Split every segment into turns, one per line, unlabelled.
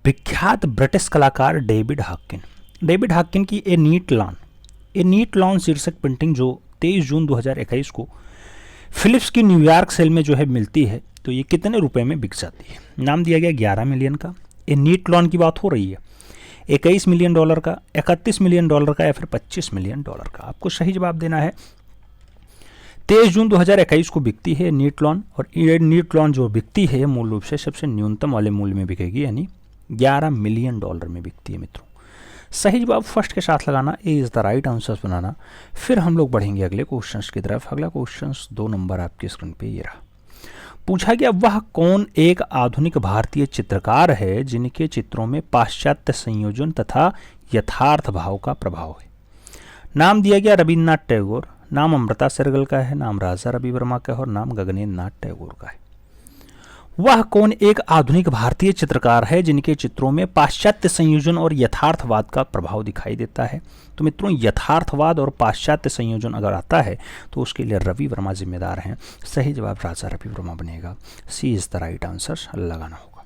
विख्यात ब्रिटिश कलाकार David Hokkien की ए नीट लॉन शीर्षक पेंटिंग जो 23 जून 2021 को फिलिप्स की न्यूयॉर्क सेल में जो है मिलती है, तो ये कितने रुपए में बिक जाती है? नाम दिया गया 11 मिलियन का। ए नीट लॉन की बात हो रही है, 21 मिलियन डॉलर का, 31 मिलियन डॉलर का या फिर 25 मिलियन डॉलर का। आपको सही जवाब देना है। 23 जून 2021 को बिकती है नीट लॉन, और ये नीट लॉन जो बिकती है मूल रूप से सबसे न्यूनतम वाले मूल्य में बिकेगी, यानी 11 मिलियन डॉलर में बिकती है मित्रों। सही जवाब फर्स्ट के साथ लगाना, ए इज द राइट आंसर बनाना। फिर हम लोग बढ़ेंगे अगले क्वेश्चंस की तरफ। अगला क्वेश्चंस 2 नंबर आपकी स्क्रीन पे ये रहा। पूछा गया वह कौन एक आधुनिक भारतीय चित्रकार है जिनके चित्रों में पाश्चात्य संयोजन तथा यथार्थ भाव का प्रभाव है? नाम दिया गया रविन्द्रनाथ टैगोर, नाम अमृता सहगल का है, नाम राजा रवि वर्मा का है और नाम गगनेन्द्र नाथ टैगोर का है। वह कौन एक आधुनिक भारतीय चित्रकार है जिनके चित्रों में पाश्चात्य संयोजन और यथार्थवाद का प्रभाव दिखाई देता है? तो मित्रों, यथार्थवाद और पाश्चात्य संयोजन अगर आता है तो उसके लिए रवि वर्मा जिम्मेदार हैं। सही जवाब राजा रवि वर्मा बनेगा। सी इज द राइट आंसर लगाना होगा।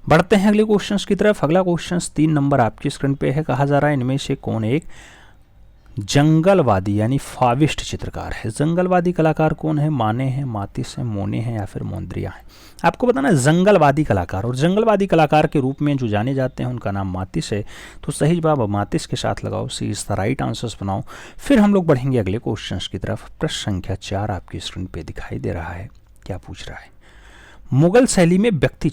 बढ़ते हैं अगले क्वेश्चंस की तरफ। अगला क्वेश्चन 3 नंबर आपकी स्क्रीन पे है। कहा जा रहा है इनमें से कौन एक जंगलवादी यानी फाविस्ट चित्रकार है? जंगलवादी कलाकार कौन है? माने हैं, मातिस हैं, मोने हैं या फिर मोन्द्रिया हैं? आपको बताना है जंगलवादी कलाकार, और जंगलवादी कलाकार के रूप में जो जाने जाते हैं उनका नाम मातिस है। तो सही जवाब मातिस के साथ लगाओ, सी इज द राइट आंसर्स बनाओ। फिर हम लोग बढ़ेंगे अगले क्वेश्चन की तरफ। प्रश्न संख्या 4 आपकी स्क्रीन पे दिखाई दे रहा है। क्या पूछ रहा है? मुगल शैली में व्यक्ति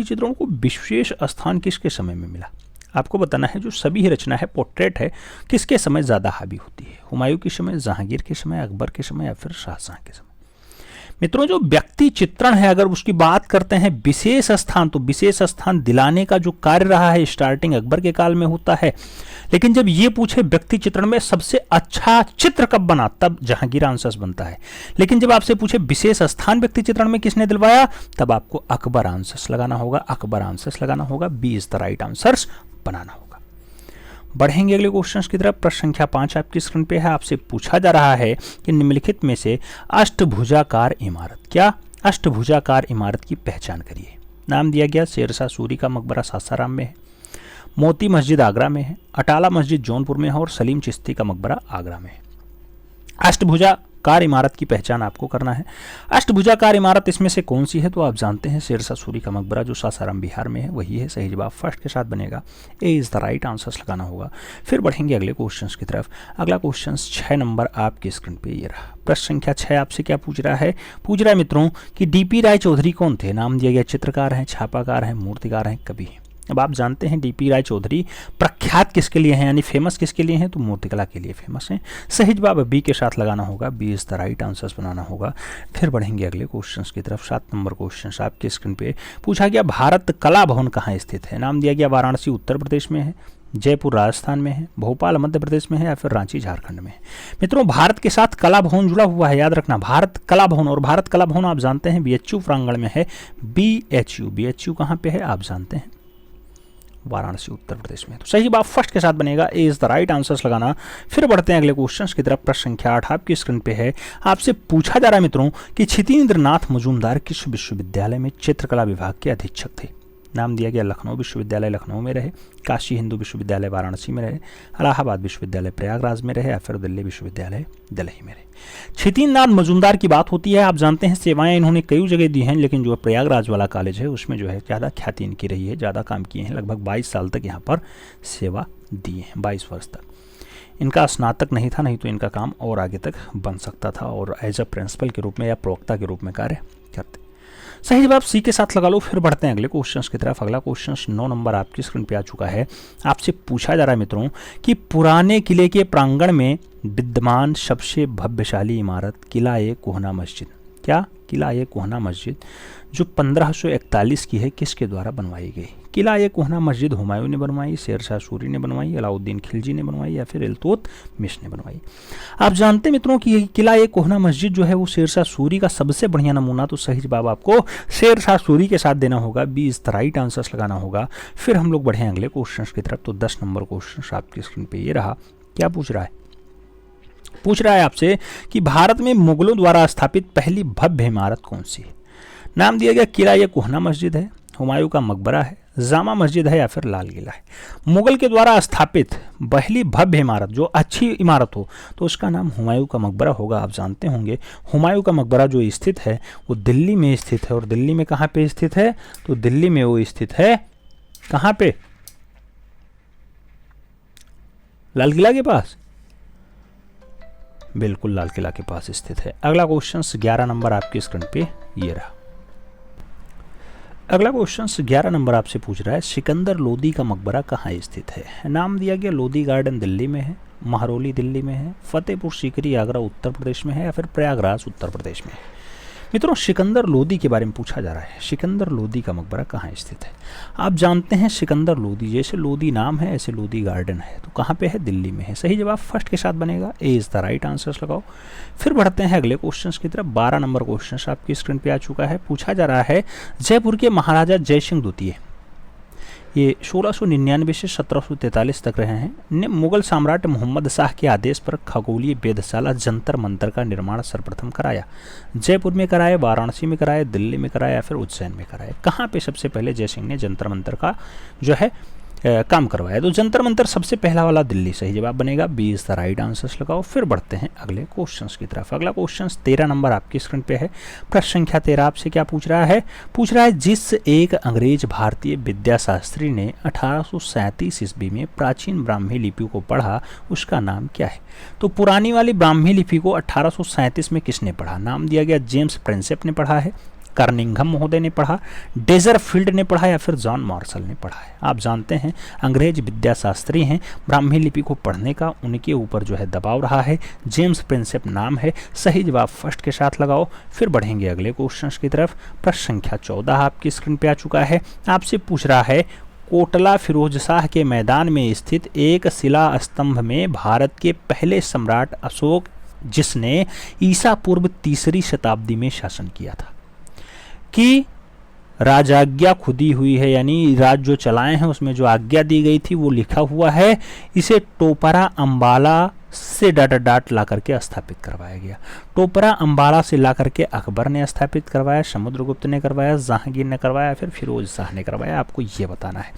चित्रों को विशेष स्थान किसके समय में मिला? आपको बताना है जो सभी रचना है, पोर्ट्रेट है, किसके समय ज़्यादा हावी होती है? हुमायूं के समय, जहांगीर के समय, अकबर के समय या फिर शाहजहां के समय? मित्रों, जो व्यक्ति चित्रण है अगर उसकी बात करते हैं विशेष स्थान, तो विशेष स्थान दिलाने का जो कार्य रहा है स्टार्टिंग अकबर के काल में होता है। लेकिन जब ये पूछे व्यक्ति चित्रण में सबसे अच्छा चित्र कब बना, तब जहांगीर आंसर बनता है। लेकिन जब आपसे पूछे विशेष स्थान व्यक्ति चित्रण में किसने दिलवाया, तब आपको अकबर आंसर लगाना होगा। अकबर आंसर लगाना होगा। B is the right answer बनाना होगा। बढ़ेंगे अगले क्वेश्चन की तरफ। प्रश्न संख्या 5 आपकी स्क्रीन पे है। आपसे पूछा जा रहा है कि निम्नलिखित में से अष्टभुजाकार इमारत, क्या अष्टभुजाकार इमारत की पहचान करिए? नाम दिया गया शेरशाह सूरी का मकबरा सासाराम में है, मोती मस्जिद आगरा में है, अटाला मस्जिद जौनपुर में है और सलीम चिश्ती का मकबरा आगरा में है। अष्टभुजाकार इमारत की पहचान आपको करना है। अष्टभुजाकार इमारत इसमें से कौन सी है? तो आप जानते हैं शेरशाह सूरी का मकबरा जो सासाराम बिहार में है वही है। सही जवाब फर्स्ट के साथ बनेगा। ए इज द राइट आंसर लगाना होगा। फिर बढ़ेंगे अगले क्वेश्चन की तरफ। अगला क्वेश्चन 6 नंबर आपकी स्क्रीन पे ये रहा। प्रश्न संख्या 6 आपसे क्या पूछ रहा है? पूछ रहा है मित्रों कि डीपी राय चौधरी कौन थे? नाम दिया गया चित्रकार हैं, छापाकार हैं, मूर्तिकार हैं, कवि हैं। अब आप जानते हैं डीपी राय चौधरी प्रख्यात किसके लिए हैं, यानी फेमस किसके लिए हैं? तो मूर्तिकला के लिए फेमस हैं। सही जवाब बी के साथ लगाना होगा। B is the right answer बनाना होगा। फिर बढ़ेंगे अगले क्वेश्चन की तरफ। 7 नंबर क्वेश्चन आपके स्क्रीन पे पूछा गया भारत कला भवन कहाँ स्थित है? नाम दिया गया वाराणसी उत्तर प्रदेश में है, जयपुर राजस्थान में है, भोपाल मध्य प्रदेश में है या फिर रांची झारखंड में है? मित्रों, भारत के साथ कला भवन जुड़ा हुआ है, याद रखना। भारत कला भवन, और भारत कला भवन आप जानते हैं बीएचयू प्रांगण में है। बीएचयू कहाँ पे है? आप जानते हैं वाराणसी उत्तर प्रदेश में। तो सही जवाब फर्स्ट के साथ बनेगा। ए इज द राइट आंसर्स लगाना। फिर बढ़ते हैं अगले क्वेश्चन की तरफ। प्रश्न संख्या 8 आपकी स्क्रीन पे है। आपसे पूछा जा रहा है मित्रों कि क्षितिन्द्र नाथ मजूमदार किस विश्वविद्यालय में चित्रकला विभाग के अधीक्षक थे? नाम दिया गया लखनऊ विश्वविद्यालय लखनऊ में रहे, काशी हिंदू विश्वविद्यालय वाराणसी में रहे, इलाहाबाद विश्वविद्यालय प्रयागराज में रहे या फिर दिल्ली विश्वविद्यालय दिल्ली में रहे। क्षितिन्द्र नाथ मजूमदार की बात होती है। आप जानते हैं सेवाएं इन्होंने कई जगह दी हैं, लेकिन जो प्रयागराज वाला कॉलेज है उसमें जो है ज़्यादा ख्याति इनकी रही है, ज़्यादा काम किए हैं। लगभग 22 साल तक यहाँ पर सेवा दी है, 22 वर्ष तक। इनका स्नातक नहीं था, नहीं तो इनका काम और आगे तक बन सकता था और एज अ प्रिंसिपल के रूप में या प्रवक्ता के रूप में कार्य करते। सही जवाब सी के साथ लगा लो। फिर बढ़ते हैं अगले क्वेश्चन की तरफ। अगला क्वेश्चन 9 नंबर आपकी स्क्रीन पे आ चुका है। आपसे पूछा जा रहा है मित्रों कि पुराने किले के प्रांगण में विद्यमान सबसे भव्यशाली इमारत किला ए कोहना मस्जिद, क्या किला ए कोहना मस्जिद जो 1541 की है, किसके द्वारा बनवाई गई? किला ए कोहना मस्जिद हुमायूं ने बनवाई, शेरशाह सूरी ने बनवाई, अलाउद्दीन खिलजी ने बनवाई या फिर इल्तुतमिश ने बनवाई? आप जानते हैं मित्रों कि किला ए कोहना मस्जिद जो है वो शेरशाह सूरी का सबसे बढ़िया नमूना। तो सही जवाब आपको शेरशाह सूरी के साथ देना होगा। B is the right answer लगाना होगा। फिर हम लोग बढ़े अगले क्वेश्चन की तरफ। तो 10 नंबर क्वेश्चन आपकी स्क्रीन पर ये रहा। क्या पूछ रहा है? पूछ रहा है आपसे कि भारत में मुगलों द्वारा स्थापित पहली भव्य इमारत कौन सी है? नाम दिया गया किला ए कोहना मस्जिद है, हुमायूं का मकबरा है, जामा मस्जिद है या फिर लाल किला है। मुगल के द्वारा स्थापित पहली भव्य इमारत, जो अच्छी इमारत हो तो उसका नाम हुमायूं का मकबरा होगा। आप जानते होंगे हुमायूं का मकबरा जो स्थित है वो दिल्ली में स्थित है। और दिल्ली में कहाँ पे स्थित है? तो दिल्ली में वो स्थित है कहाँ पे? लाल किला के पास, बिल्कुल लाल किला के पास स्थित है। अगला क्वेश्चन 11 नंबर आपकी स्क्रीन पे ये रहा। अगला क्वेश्चन 11 नंबर आपसे पूछ रहा है सिकंदर लोदी का मकबरा कहाँ स्थित है। नाम दिया गया लोदी गार्डन दिल्ली में है, महरौली दिल्ली में है, फतेहपुर सीकरी आगरा उत्तर प्रदेश में है या फिर प्रयागराज उत्तर प्रदेश में है। मित्रों सिकंदर लोदी के बारे में पूछा जा रहा है, सिकंदर लोदी का मकबरा कहाँ स्थित है। आप जानते हैं सिकंदर लोदी, जैसे लोदी नाम है ऐसे लोदी गार्डन है, तो कहाँ पे है? दिल्ली में है। सही जवाब फर्स्ट के साथ बनेगा, ए इज द राइट आंसर लगाओ। फिर बढ़ते हैं अगले क्वेश्चन की तरफ। 12 नंबर क्वेश्चन आपकी स्क्रीन पे आ चुका है। पूछा जा रहा है जयपुर के महाराजा जयसिंह द्वितीय, ये 1699 से 1743 तक रहे हैं, ने मुगल सम्राट मोहम्मद शाह के आदेश पर खगोलीय वेधशाला जंतर मंतर का निर्माण सर्वप्रथम कराया। जयपुर में कराया, वाराणसी में कराया, दिल्ली में कराया या फिर उज्जैन में कराया। कहाँ पे सबसे पहले जयसिंह ने जंतर मंतर का जो है काम करवाया? तो जंतर मंतर सबसे पहला वाला दिल्ली, सही जवाब बनेगा, B is the right answer लगाओ। फिर बढ़ते हैं अगले क्वेश्चंस की तरफ। अगला क्वेश्चन 13 नंबर आपकी स्क्रीन पे है। प्रश्न संख्या 13 आपसे क्या पूछ रहा है? पूछ रहा है जिस एक अंग्रेज भारतीय विद्याशास्त्री ने 1837 ईस्वी में प्राचीन ब्राह्मी लिपि को पढ़ा उसका नाम क्या है। तो पुरानी वाली ब्राह्मी लिपि को 1837 में किसने पढ़ा? नाम दिया गया जेम्स प्रिंसेप ने पढ़ा है, कार्निंघम महोदय ने पढ़ा, डेजरफील्ड ने पढ़ा या फिर जॉन मार्शल ने पढ़ा है। आप जानते हैं अंग्रेज विद्याशास्त्री हैं, ब्राह्मी लिपि को पढ़ने का उनके ऊपर जो है दबाव रहा है, जेम्स प्रिंसेप नाम है। सही जवाब फर्स्ट के साथ लगाओ। फिर बढ़ेंगे अगले क्वेश्चन की तरफ। प्रश्न संख्या 14 आपकी स्क्रीन पे आ चुका है। आपसे पूछ रहा है कोटला फिरोज शाह के मैदान में स्थित एक शिला स्तंभ में भारत के पहले सम्राट अशोक, जिसने ईसा पूर्व 3री शताब्दी में शासन किया था, की राजाज्ञा खुदी हुई है, यानी राज जो चलाए हैं उसमें जो आज्ञा दी गई थी वो लिखा हुआ है। इसे टोपरा अंबाला से डाट ला करके स्थापित करवाया गया। टोपरा अंबाला से ला करके अकबर ने स्थापित करवाया, समुद्रगुप्त ने करवाया, जहांगीर ने करवाया, फिर फिरोज शाह ने करवाया। आपको ये बताना है।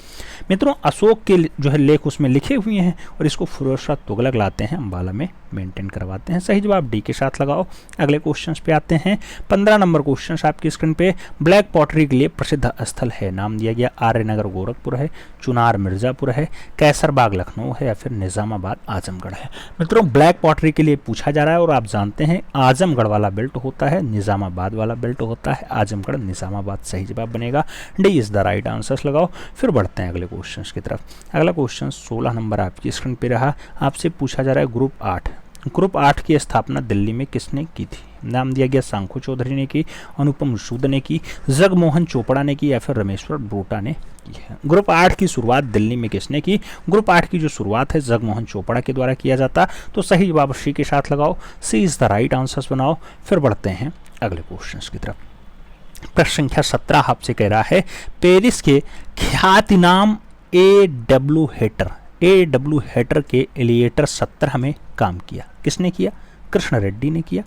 मित्रों अशोक के जो है लेख उसमें लिखे हुए हैं और इसको फिरोज शाह तुगलक लाते हैं, अंबाला में मेंटेन करवाते हैं। सही जवाब डी के साथ लगाओ। अगले क्वेश्चन पे आते हैं। 15 नंबर क्वेश्चन आपकी स्क्रीन पे। ब्लैक पॉटरी के लिए प्रसिद्ध स्थल है। नाम दिया गया आर्यनगर गोरखपुर है, चुनार मिर्जापुर है, कैसरबाग लखनऊ है या फिर निजामाबाद आजमगढ़ है। मित्रों ब्लैक पॉटरी के लिए पूछा जा रहा है और आप जानते हैं आजमगढ़ वाला बेल्ट होता है, निजामाबाद वाला बेल्ट होता है, आजमगढ़ निजामाबाद सही जवाब बनेगा, D is the right answer लगाओ। फिर बढ़ते हैं अगले क्वेश्चन की तरफ। अगला क्वेश्चन 16 नंबर आपकी स्क्रीन पे रहा। आपसे पूछा जा रहा है ग्रुप 8। ग्रुप 8 की स्थापना दिल्ली में किसने की थी। नाम दिया गया शंखु चौधरी ने की, अनुपम सूद ने की, जगमोहन चोपड़ा ने की या फिर रमेश्वर ब्रोटा ने की है। ग्रुप 8 की शुरुआत दिल्ली में किसने की। ग्रुप 8 की जो शुरुआत है जगमोहन चोपड़ा के द्वारा किया जाता। तो सही जवाब सी के साथ लगाओ, सी इज द राइट आंसर बनाओ। फिर बढ़ते हैं अगले क्वेश्चन की तरफ। प्रश्न संख्या 17 आपसे कह रहा है पेरिस के ख्यातिनाम A.W. हेटर के एलिएटर 17 में काम किया। किसने किया। कृष्ण रेड्डी ने किया,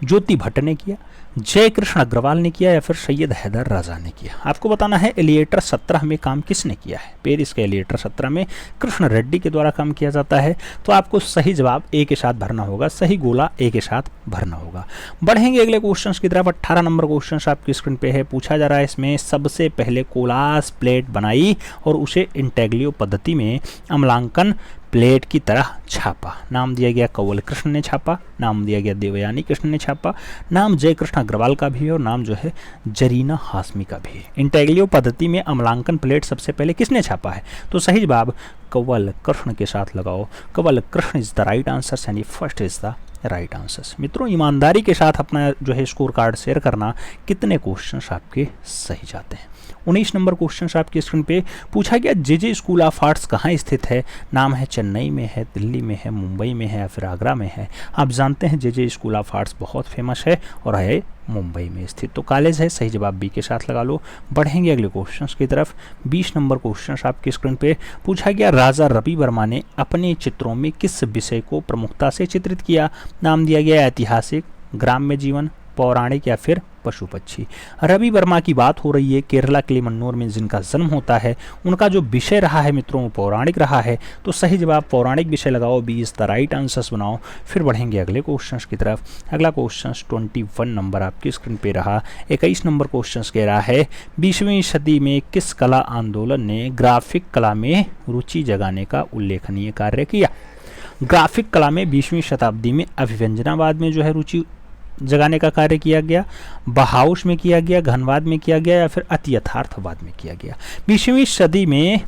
ज्योति भट्ट ने किया, जय कृष्ण अग्रवाल ने किया या फिर सैयद हैदर राजा ने किया। आपको बताना है एलिएटर 17 में काम किसने किया है। पेरिस के एलिएटर 17 में कृष्ण रेड्डी के द्वारा काम किया जाता है। तो आपको सही जवाब ए के साथ भरना होगा, सही गोला ए के साथ भरना होगा। बढ़ेंगे अगले क्वेश्चन की तरफ। 18 नंबर क्वेश्चन आपकी स्क्रीन पे है। पूछा जा रहा है इसमें सबसे पहले कोलास प्लेट बनाई और उसे इंटेग्लियो पद्धति में अम्लांकन प्लेट की तरह छापा। नाम दिया गया कंवल कृष्ण ने छापा, नाम दिया गया देवयानी कृष्ण ने छापा, नाम जय कृष्ण अग्रवाल का भी है और नाम जो है जरीना हाशमी का भी है। इंटेग्लियो पद्धति में अम्लांकन प्लेट सबसे पहले किसने छापा है। तो सही जवाब कंवल कृष्ण के साथ लगाओ। Kanwal Krishna is the right answer, यानी first is the right answer. मित्रों ईमानदारी के साथ अपना जो है स्कोर कार्ड शेयर करना। कितने क्वेश्चन आपके सही जाते हैं। 19 नंबर क्वेश्चन आपकी स्क्रीन पे पूछा गया जे स्कूल ऑफ आर्ट्स कहाँ स्थित है। नाम है चेन्नई में है, दिल्ली में है, मुंबई में है या फिर आगरा में है। आप जानते हैं जे स्कूल ऑफ आर्ट्स बहुत फेमस है और है मुंबई में स्थित। तो कॉलेज है, सही जवाब बी के साथ लगा लो। बढ़ेंगे अगले क्वेश्चन की तरफ। 20 नंबर क्वेश्चन आपकी स्क्रीन पे पूछा गया राजा रवि वर्मा ने अपने चित्रों में किस विषय को प्रमुखता से चित्रित किया। नाम दिया गया ऐतिहासिक, ग्राम्य जीवन, पौराणिक या फिर पशु पक्षी। रवि वर्मा की बात हो रही है, केरला किलिमन्नूर में जिनका जन्म होता है, उनका जो विषय रहा है मित्रों पौराणिक रहा है, तो सही जवाब पौराणिक विषय लगाओ, B is the right answers बनाओ। फिर बढ़ेंगे अगले क्वेश्चन की तरफ। अगला क्वेश्चन 21 नंबर आपकी स्क्रीन पे रहा। 21 नंबर क्वेश्चन कह रहा है 20वीं सदी में किस कला आंदोलन ने ग्राफिक कला में रुचि जगाने का उल्लेखनीय कार्य किया। ग्राफिक कला में 20वीं शताब्दी में अभिव्यंजनावाद में जो है रुचि जगाने का कार्य किया गया, बहाउश में किया गया, घनवाद में किया गया, या फिर अति यथार्थवाद में किया गया। 20वीं सदी में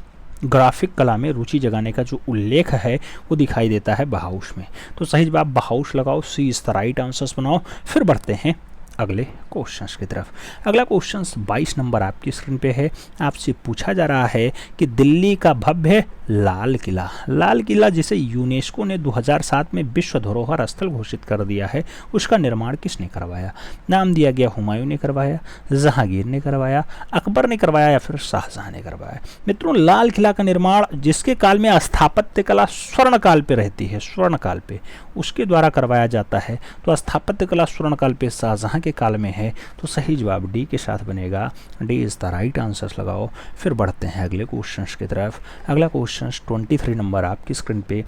ग्राफिक कला में रुचि जगाने का जो उल्लेख है वो दिखाई देता है बहाउश में। तो सही जवाब बहाउश लगाओ, सी इज द राइट आंसर्स बनाओ। फिर बढ़ते हैं अगले क्वेश्चंस की तरफ। अगला क्वेश्चन 22 नंबर आपकी स्क्रीन पे है। आपसे पूछा जा रहा है कि दिल्ली का भव्य लाल किला, लाल किला जिसे यूनेस्को ने 2007 में विश्व धरोहर स्थल घोषित कर दिया है, उसका निर्माण किसने करवाया। नाम दिया गया हुमायूं ने करवाया, जहांगीर ने करवाया, अकबर ने करवाया, या फिर शाहजहां ने करवाया। मित्रों लाल किला का निर्माण जिसके काल में स्थापत्य कला स्वर्ण काल पे रहती है, स्वर्ण काल पे, उसके द्वारा करवाया जाता है। तो स्थापत्य कला स्वर्ण काल पे शाहजहां के काल में है, तो सही जवाब डी के साथ बनेगा, D is the right answers लगाओ। फिर बढ़ते हैं अगले क्वेश्चन की तरफ। अगला क्वेश्चन 23 नंबर आपकी स्क्रीन पे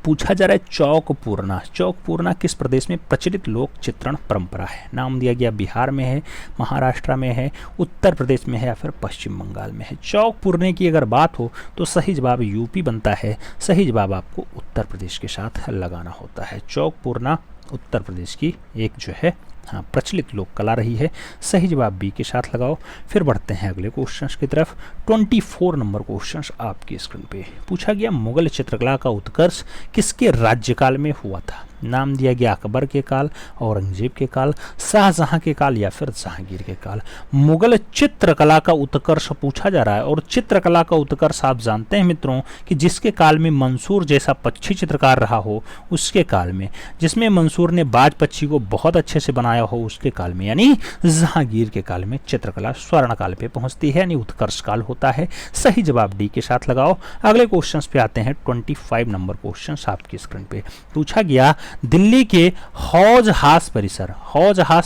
पूछा जा रहा है चौक पूर्णा। चौक पूर्णा किस प्रदेश में प्रचलित लोक चित्रण परंपरा है। नाम दिया गया बिहार में है, महाराष्ट्र में है, उत्तर प्रदेश में है, या फिर पश्चिम बंगाल में है। चौक पूर्णे की अगर बात हो तो सही जवाब यूपी बनता है, सही जवाब आपको उत्तर प्रदेश के साथ लगाना होता है। चौक पूर्णा उत्तर प्रदेश की एक जो है प्रचलित लोक कला रही है, सही जवाब बी के साथ लगाओ। फिर बढ़ते हैं अगले क्वेश्चंस की तरफ। 24 नंबर क्वेश्चंस आपकी स्क्रीन पे पूछा गया मुगल चित्रकला का उत्कर्ष किसके राज्यकाल में हुआ था। नाम दिया गया अकबर के काल, औरंगजेब के काल, शाहजहां के काल, या फिर जहांगीर के काल। मुगल चित्रकला का उत्कर्ष पूछा जा रहा है, और चित्रकला का उत्कर्ष आप जानते हैं मित्रों कि जिसके काल में मंसूर जैसा पक्षी चित्रकार रहा हो उसके काल में, जिसमें मंसूर ने बाज पक्षी को बहुत अच्छे से बनाया हो उसके काल में, यानी जहांगीर के काल में चित्रकला स्वर्ण काल पे पहुंचती है, यानी उत्कर्ष काल होता है। सही जवाब डी के साथ लगाओ। अगले क्वेश्चन पे आते हैं। 25 नंबर क्वेश्चन आपकी स्क्रीन पे पूछा गया दिल्ली के हौज हास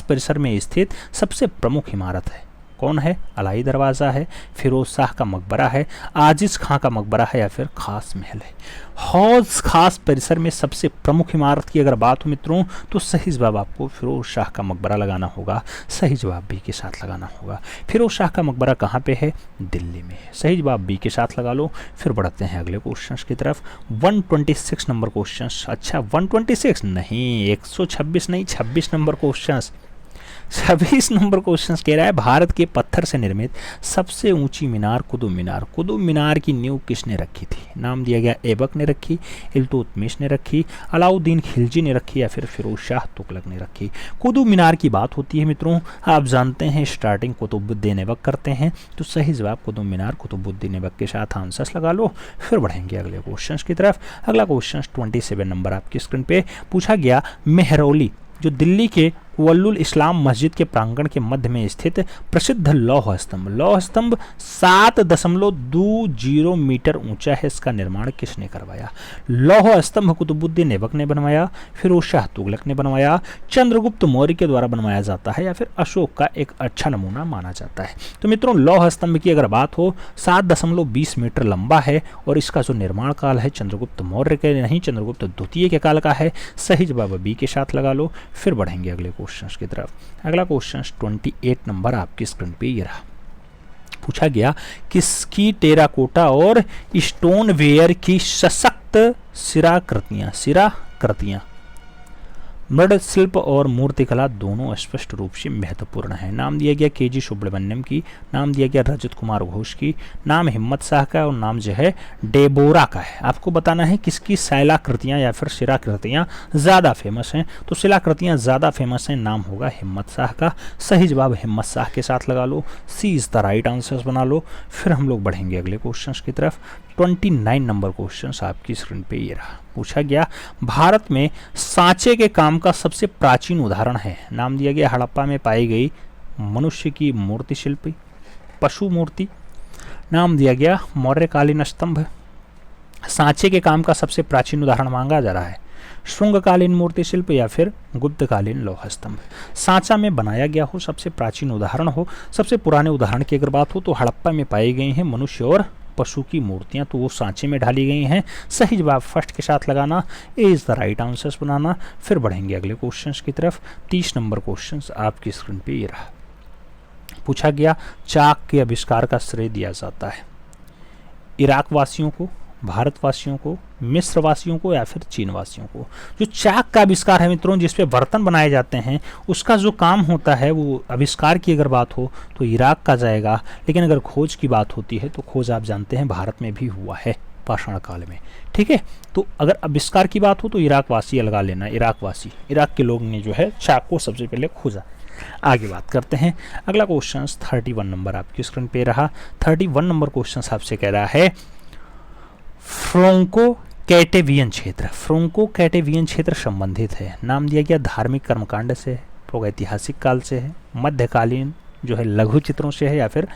परिसर में स्थित सबसे प्रमुख इमारत है, कौन है। अलाई दरवाज़ा है, फिरोज शाह का मकबरा है, आजिज खां का मकबरा है, या फिर खास महल है। हौज खास परिसर में सबसे प्रमुख इमारत की अगर बात हो मित्रों तो सही जवाब आपको फिरोज शाह का मकबरा लगाना होगा, सही जवाब बी के साथ लगाना होगा। फिरोज शाह का मकबरा कहाँ पे है, दिल्ली में है, सही जवाब बी के साथ लगा लो। फिर बढ़ते हैं अगले क्वेश्चन की तरफ। 126 नंबर क्वेश्चन, अच्छा 126 नहीं, 126 नहीं, 26 नंबर क्वेश्चन। 26 नंबर क्वेश्चन कह रहा है भारत के पत्थर से निर्मित सबसे ऊंची मीनार कुतुब मीनार। कुतुब मीनार की नींव किसने रखी थी। नाम दिया गया ऐबक ने रखी, इल्तुतमिश ने रखी, अलाउद्दीन खिलजी ने रखी, या फिर फिरोज शाह तुगलक ने रखी। कुतुब मीनार की बात होती है मित्रों, आप जानते हैं स्टार्टिंग कुतुबुद्दीन ऐबक करते हैं, तो सही जवाब कुतुब मीनार कुतुबुद्दीन ऐबक के साथ आंसर्स लगा लो। फिर बढ़ेंगे अगले क्वेश्चन की तरफ। अगला क्वेश्चन 27 नंबर आपकी स्क्रीन पे पूछा गया मेहरौली जो दिल्ली के वल्लुल इस्लाम मस्जिद के प्रांगण के मध्य में स्थित प्रसिद्ध लौह स्तंभ 7.20 मीटर ऊंचा है, इसका निर्माण किसने करवाया। लौह स्तंभ कुतुबुद्दीन ऐबक ने बनवाया, फिरोज शाह तुगलक ने बनवाया, चंद्रगुप्त मौर्य के द्वारा बनवाया जाता है, या फिर अशोक का एक अच्छा नमूना माना जाता है। तो मित्रों लौह स्तंभ की अगर बात हो 7.20 मीटर लंबा है, और इसका जो निर्माण काल है चंद्रगुप्त मौर्य के नहीं, चंद्रगुप्त द्वितीय के काल का है, सही जवाब बी के साथ लगा लो। फिर बढ़ेंगे अगले क्वेश्चन की तरफ। अगला क्वेश्चन 28 नंबर आपकी स्क्रीन पे ये रहा। पूछा गया किसकी टेराकोटा और स्टोनवेयर की सशक्त सिराकृतियां मृदशिल्प और मूर्तिकला दोनों स्पष्ट रूप से महत्वपूर्ण है। नाम दिया गया के जी सुब्रमण्यम की, नाम दिया गया रजत कुमार घोष की, नाम हिम्मत शाह का, और नाम जो है डेबोरा का है। आपको बताना है किसकी शिलाकृतियां या फिर शिलाकृतियां ज़्यादा फेमस हैं। तो शिलाकृतियां ज़्यादा फेमस हैं, नाम होगा हिम्मत शाह का, सही जवाब हिम्मत शाह के साथ लगा लो, सी इज़ द राइट आंसर्स बना लो। फिर हम लोग बढ़ेंगे अगले क्वेश्चन की तरफ। 29 नंबर क्वेश्चन आपकी स्क्रीन पे ये रहा। पूछा गया भारत में सांचे के काम का सबसे प्राचीन उदाहरण है। नाम दिया गया हड़प्पा में पाई गई मनुष्य की मूर्ति शिल्पी, पशु मूर्ति, नाम दिया गया मौर्यकालीन स्तंभ। सांचे के काम का सबसे प्राचीन उदाहरण मांगा जा रहा है, शुंगकालीन मूर्ति शिल्प या फिर गुप्तकालीन लौह स्तंभ। सांचा में बनाया गया हो, सबसे प्राचीन उदाहरण हो। सबसे पुराने उदाहरण की अगर बात हो तो हड़प्पा में पाई गई हैं मनुष्य और पशु की मूर्तियां, तो वो सांचे में ढाली गई हैं। सही जवाब फर्स्ट के साथ लगाना, ए इज द राइट आंसर्स बनाना। फिर बढ़ेंगे अगले क्वेश्चंस की तरफ। 30 नंबर क्वेश्चन आपकी स्क्रीन पे ये रहा। पूछा गया चाक के आविष्कार का श्रेय दिया जाता है इराक वासियों को, भारतवासियों को, मिस्र वासियों को या फिर चीन वासियों को। जो चाक का आविष्कार है मित्रों, जिसपे बर्तन बनाए जाते हैं, उसका जो काम होता है वो आविष्कार की अगर बात हो तो इराक का जाएगा। लेकिन अगर खोज की बात होती है तो खोज आप जानते हैं भारत में भी हुआ है पाषाण काल में। ठीक है, तो अगर आविष्कार की बात हो तो इराक वासी लगा लेना, इराक वासी, इराक के लोग ने जो है चाक को सबसे पहले खोजा। आगे बात करते हैं। अगला क्वेश्चन 31 नंबर आपकी स्क्रीन पे रहा। 31 नंबर क्वेश्चन आपसे कह रहा है फ्रोंको कैटेवियन क्षेत्र। फ्रोंको कैटेवियन क्षेत्र संबंधित है, नाम दिया गया धार्मिक कर्मकांड से है, प्रागैतिहासिक काल से है, मध्यकालीन जो है लघु चित्रों से है या फिर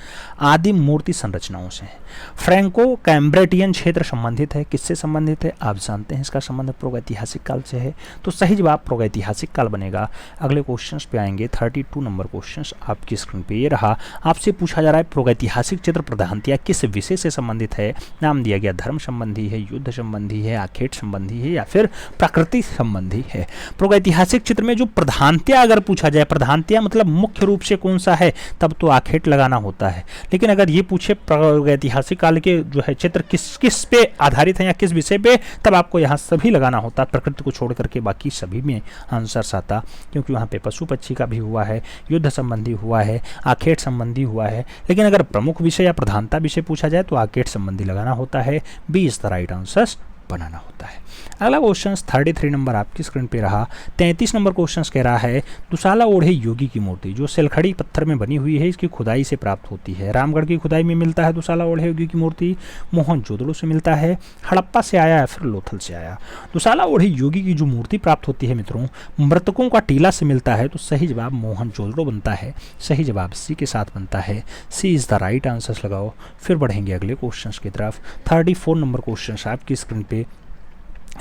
आदिम मूर्ति संरचनाओं से है। फ्रैंको कैम्ब्रेटियन क्षेत्र संबंधित है, किससे संबंधित है आप जानते हैं, इसका संबंध प्रागैतिहासिक काल से है, तो सही जवाब प्रागैतिहासिक काल बनेगा। अगले क्वेश्चंस पे आएंगे। 32 नंबर क्वेश्चंस आपकी स्क्रीन पे ये रहा। आपसे पूछा जा रहा है प्रागैतिहासिक चित्र प्रधानतया किस विषय से संबंधित है, नाम दिया गया धर्म संबंधी है, युद्ध संबंधी है, आखेट संबंधी है या फिर प्रकृति संबंधी है। प्रागैतिहासिक चित्र में जो प्रधानतया अगर पूछा जाए, प्रधानतया मतलब मुख्य रूप से कौन सा है, तब तो आखेट लगाना होता है। लेकिन अगर ये पूछे प्रागैतिहासिक काल के जो है चित्र किस पे आधारित है या किस विषय पे, तब आपको यहाँ सभी लगाना होता, प्रकृति को छोड़ करके बाकी सभी में आंसर्स आता, क्योंकि वहाँ पे पशु पक्षी का भी हुआ है, युद्ध संबंधी हुआ है, आखेट संबंधी हुआ है। लेकिन अगर प्रमुख विषय या प्रधानता विषय पूछा जाए तो आखेट संबंधी लगाना होता है। B is the right answers बनाना होता है। अगला क्वेश्चन 33 नंबर आपकी स्क्रीन पे रहा। 33 नंबर क्वेश्चन कह रहा है दुसाला ओढ़े योगी की मूर्ति जो सिलखड़ी पत्थर में बनी हुई है, इसकी खुदाई से प्राप्त होती है। रामगढ़ की खुदाई में मिलता है दुसाला ओढ़े योगी की मूर्ति, मोहनजोदड़ो से मिलता है, हड़प्पा से आया या फिर लोथल से आया। दुसाला ओढ़े योगी की जो मूर्ति प्राप्त होती है मित्रों, मृतकों का टीला से मिलता है, तो सही जवाब मोहनजोदड़ो बनता है। सही जवाब सी के साथ बनता है। सी इज द राइट आंसर लगाओ। फिर बढ़ेंगे अगले क्वेश्चन की तरफ। 34 नंबर क्वेश्चन आपकी स्क्रीन पे।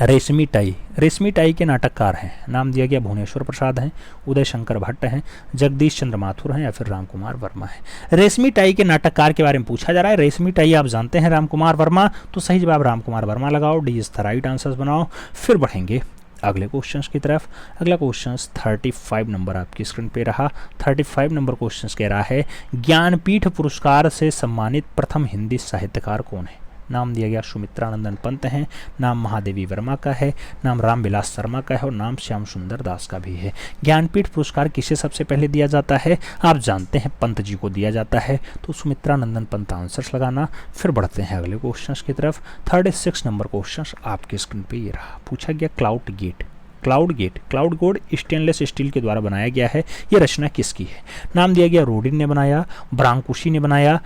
रेशमी टाई, रेशमी टाई के नाटककार हैं, नाम दिया गया भुवनेश्वर प्रसाद हैं, उदय शंकर भट्ट हैं, जगदीश चंद्र माथुर हैं या फिर राम कुमार वर्मा है। रेशमी टाई के नाटककार के बारे में पूछा जा रहा है। रेशमी टाई आप जानते हैं राम कुमार वर्मा, तो सही जवाब राम कुमार वर्मा लगाओ। D is the right answer बनाओ। फिर बढ़ेंगे अगले क्वेश्चंस की तरफ। अगला क्वेश्चंस 35 नंबर आपकी स्क्रीन पे रहा। 35 नंबर क्वेश्चंस कह रहा है ज्ञानपीठ पुरस्कार से सम्मानित प्रथम हिंदी साहित्यकार कौन है, नाम दिया गया सुमित्रानंदन पंत हैं, नाम महादेवी वर्मा का है, नाम रामविलास शर्मा का है और नाम श्याम सुंदर दास का भी है। ज्ञानपीठ पुरस्कार किसे सबसे पहले दिया जाता है, आप जानते हैं पंत जी को दिया जाता है, तो सुमित्रानंदन पंत आंसर्स लगाना। फिर बढ़ते हैं अगले क्वेश्चन की तरफ। 36 नंबर क्वेश्चन आपकी स्क्रीन पे ये रहा। पूछा गया Cloud Gate, Cloud Gate stainless steel के द्वारा बनाया गया है, ये रचना किसकी है, नाम दिया गया रोडिन ने बनाया, ब्रांकुशी ने बनाया,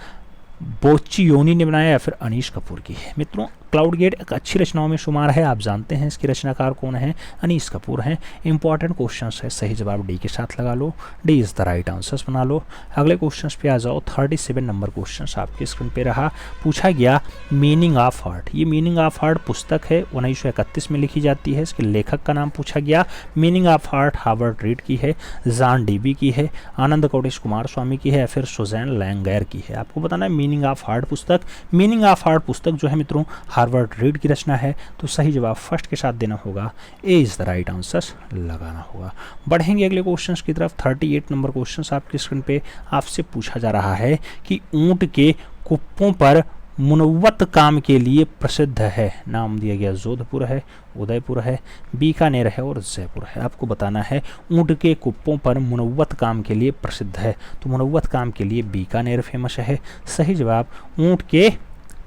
बोच्चियोनी ने बनाया या फिर अनीश कपूर की है। मित्रों क्लाउड गेट एक अच्छी रचनाओं में शुमार है, आप जानते हैं इसके रचनाकार कौन है, अनीश कपूर हैं। इंपॉर्टेंट क्वेश्चन है, सही जवाब डी के साथ लगा लो। D is the right answers बना लो। अगले क्वेश्चन पे आ जाओ। 37 नंबर क्वेश्चन आपके स्क्रीन पे रहा। पूछा गया मीनिंग ऑफ हार्ट, ये मीनिंग ऑफ हार्ट पुस्तक है, 1931 में लिखी जाती है। इसके लेखक का नाम पूछा गया। Meaning of heart Harvard read की है, जॉन डीबी की है, आनंद कोटेश कुमार स्वामी की है या फिर सुजैन लैंगैर की है। आपको बताना है मीनिंग ऑफ हार्ट पुस्तक, मीनिंग ऑफ हार्ट पुस्तक जो है मित्रों हार्वर्ड रीड की रचना है, तो सही जवाब फर्स्ट के साथ देना होगा। ए इज द राइट आंसर लगाना होगा। बढ़ेंगे अगले क्वेश्चंस की तरफ। 38 नंबर क्वेश्चंस आपकी स्क्रीन पे। आपसे पूछा जा रहा है कि ऊंट के कुप्पों पर मुनव्वत काम के लिए प्रसिद्ध है, नाम दिया गया जोधपुर है, उदयपुर है, बीकानेर है और जयपुर है। आपको बताना है ऊंट के कुप्पों पर मुनव्वत काम के लिए प्रसिद्ध है, तो मुनव्वत काम के लिए बीकानेर फेमस है। सही जवाब ऊंट के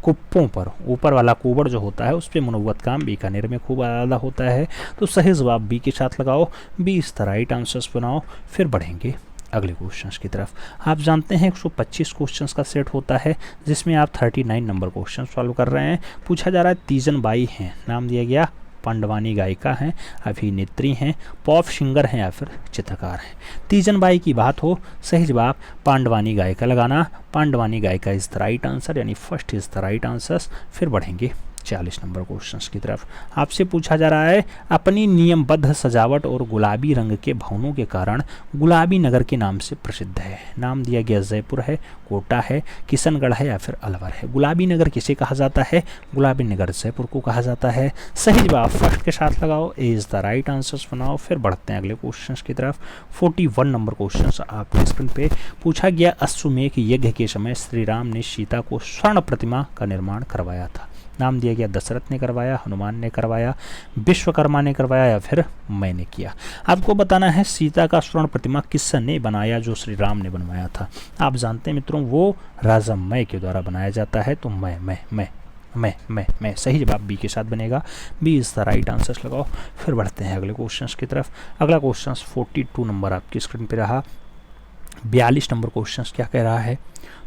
कुप्पों पर, ऊपर वाला कुबड़ जो होता है उस पर मुनव्वत काम बीकानेर में खूब ज़्यादा होता है, तो सही जवाब बी के साथ लगाओ। B is the right answers बनाओ। फिर बढ़ेंगे अगले क्वेश्चंस की तरफ। आप जानते हैं 125 क्वेश्चंस का सेट होता है, जिसमें आप 39 नंबर क्वेश्चन सॉल्व कर रहे हैं। पूछा जा रहा है तीजन बाई हैं, नाम दिया गया पांडवानी गायिका हैं, अभिनेत्री हैं, पॉप सिंगर हैं या फिर चित्रकार हैं। तीजन बाई की बात हो, सही जवाब पांडवानी गायिका लगाना। पांडवानी गायिका इज द राइट आंसर, यानी first is the right answer. फिर बढ़ेंगे 40 नंबर क्वेश्चन की तरफ आपसे पूछा जा रहा है, अपनी नियमबद्ध सजावट और गुलाबी रंग के भवनों के कारण गुलाबी नगर के नाम से प्रसिद्ध है। नाम दिया गया जयपुर है, कोटा है, किशनगढ़ है या फिर अलवर है। गुलाबी नगर किसे कहा जाता है? गुलाबी नगर जयपुर को कहा जाता है। सही जवाब फर्स्ट के साथ लगाओ, ए इज द राइट आंसर्स बनाओ। फिर बढ़ते हैं अगले क्वेश्चन की तरफ। 41 नंबर क्वेश्चन आपके स्क्रीन पे पूछा गया, अश्वमेध यज्ञ के समय श्री राम ने सीता को स्वर्ण प्रतिमा का निर्माण करवाया था। नाम दिया गया दशरथ ने करवाया, हनुमान ने करवाया, विश्वकर्मा ने करवाया या फिर मैंने किया। आपको बताना है सीता का स्वर्ण प्रतिमा किसने बनाया, जो श्री राम ने बनवाया था। आप जानते हैं मित्रों वो राजा मय के द्वारा बनाया जाता है। तो मैं सही जवाब बी के साथ बनेगा, B is the right answers लगाओ। फिर बढ़ते हैं अगले क्वेश्चन की तरफ। अगला क्वेश्चन 42 नंबर आपकी स्क्रीन पे रहा। 42 नंबर क्वेश्चन क्या कह रहा है,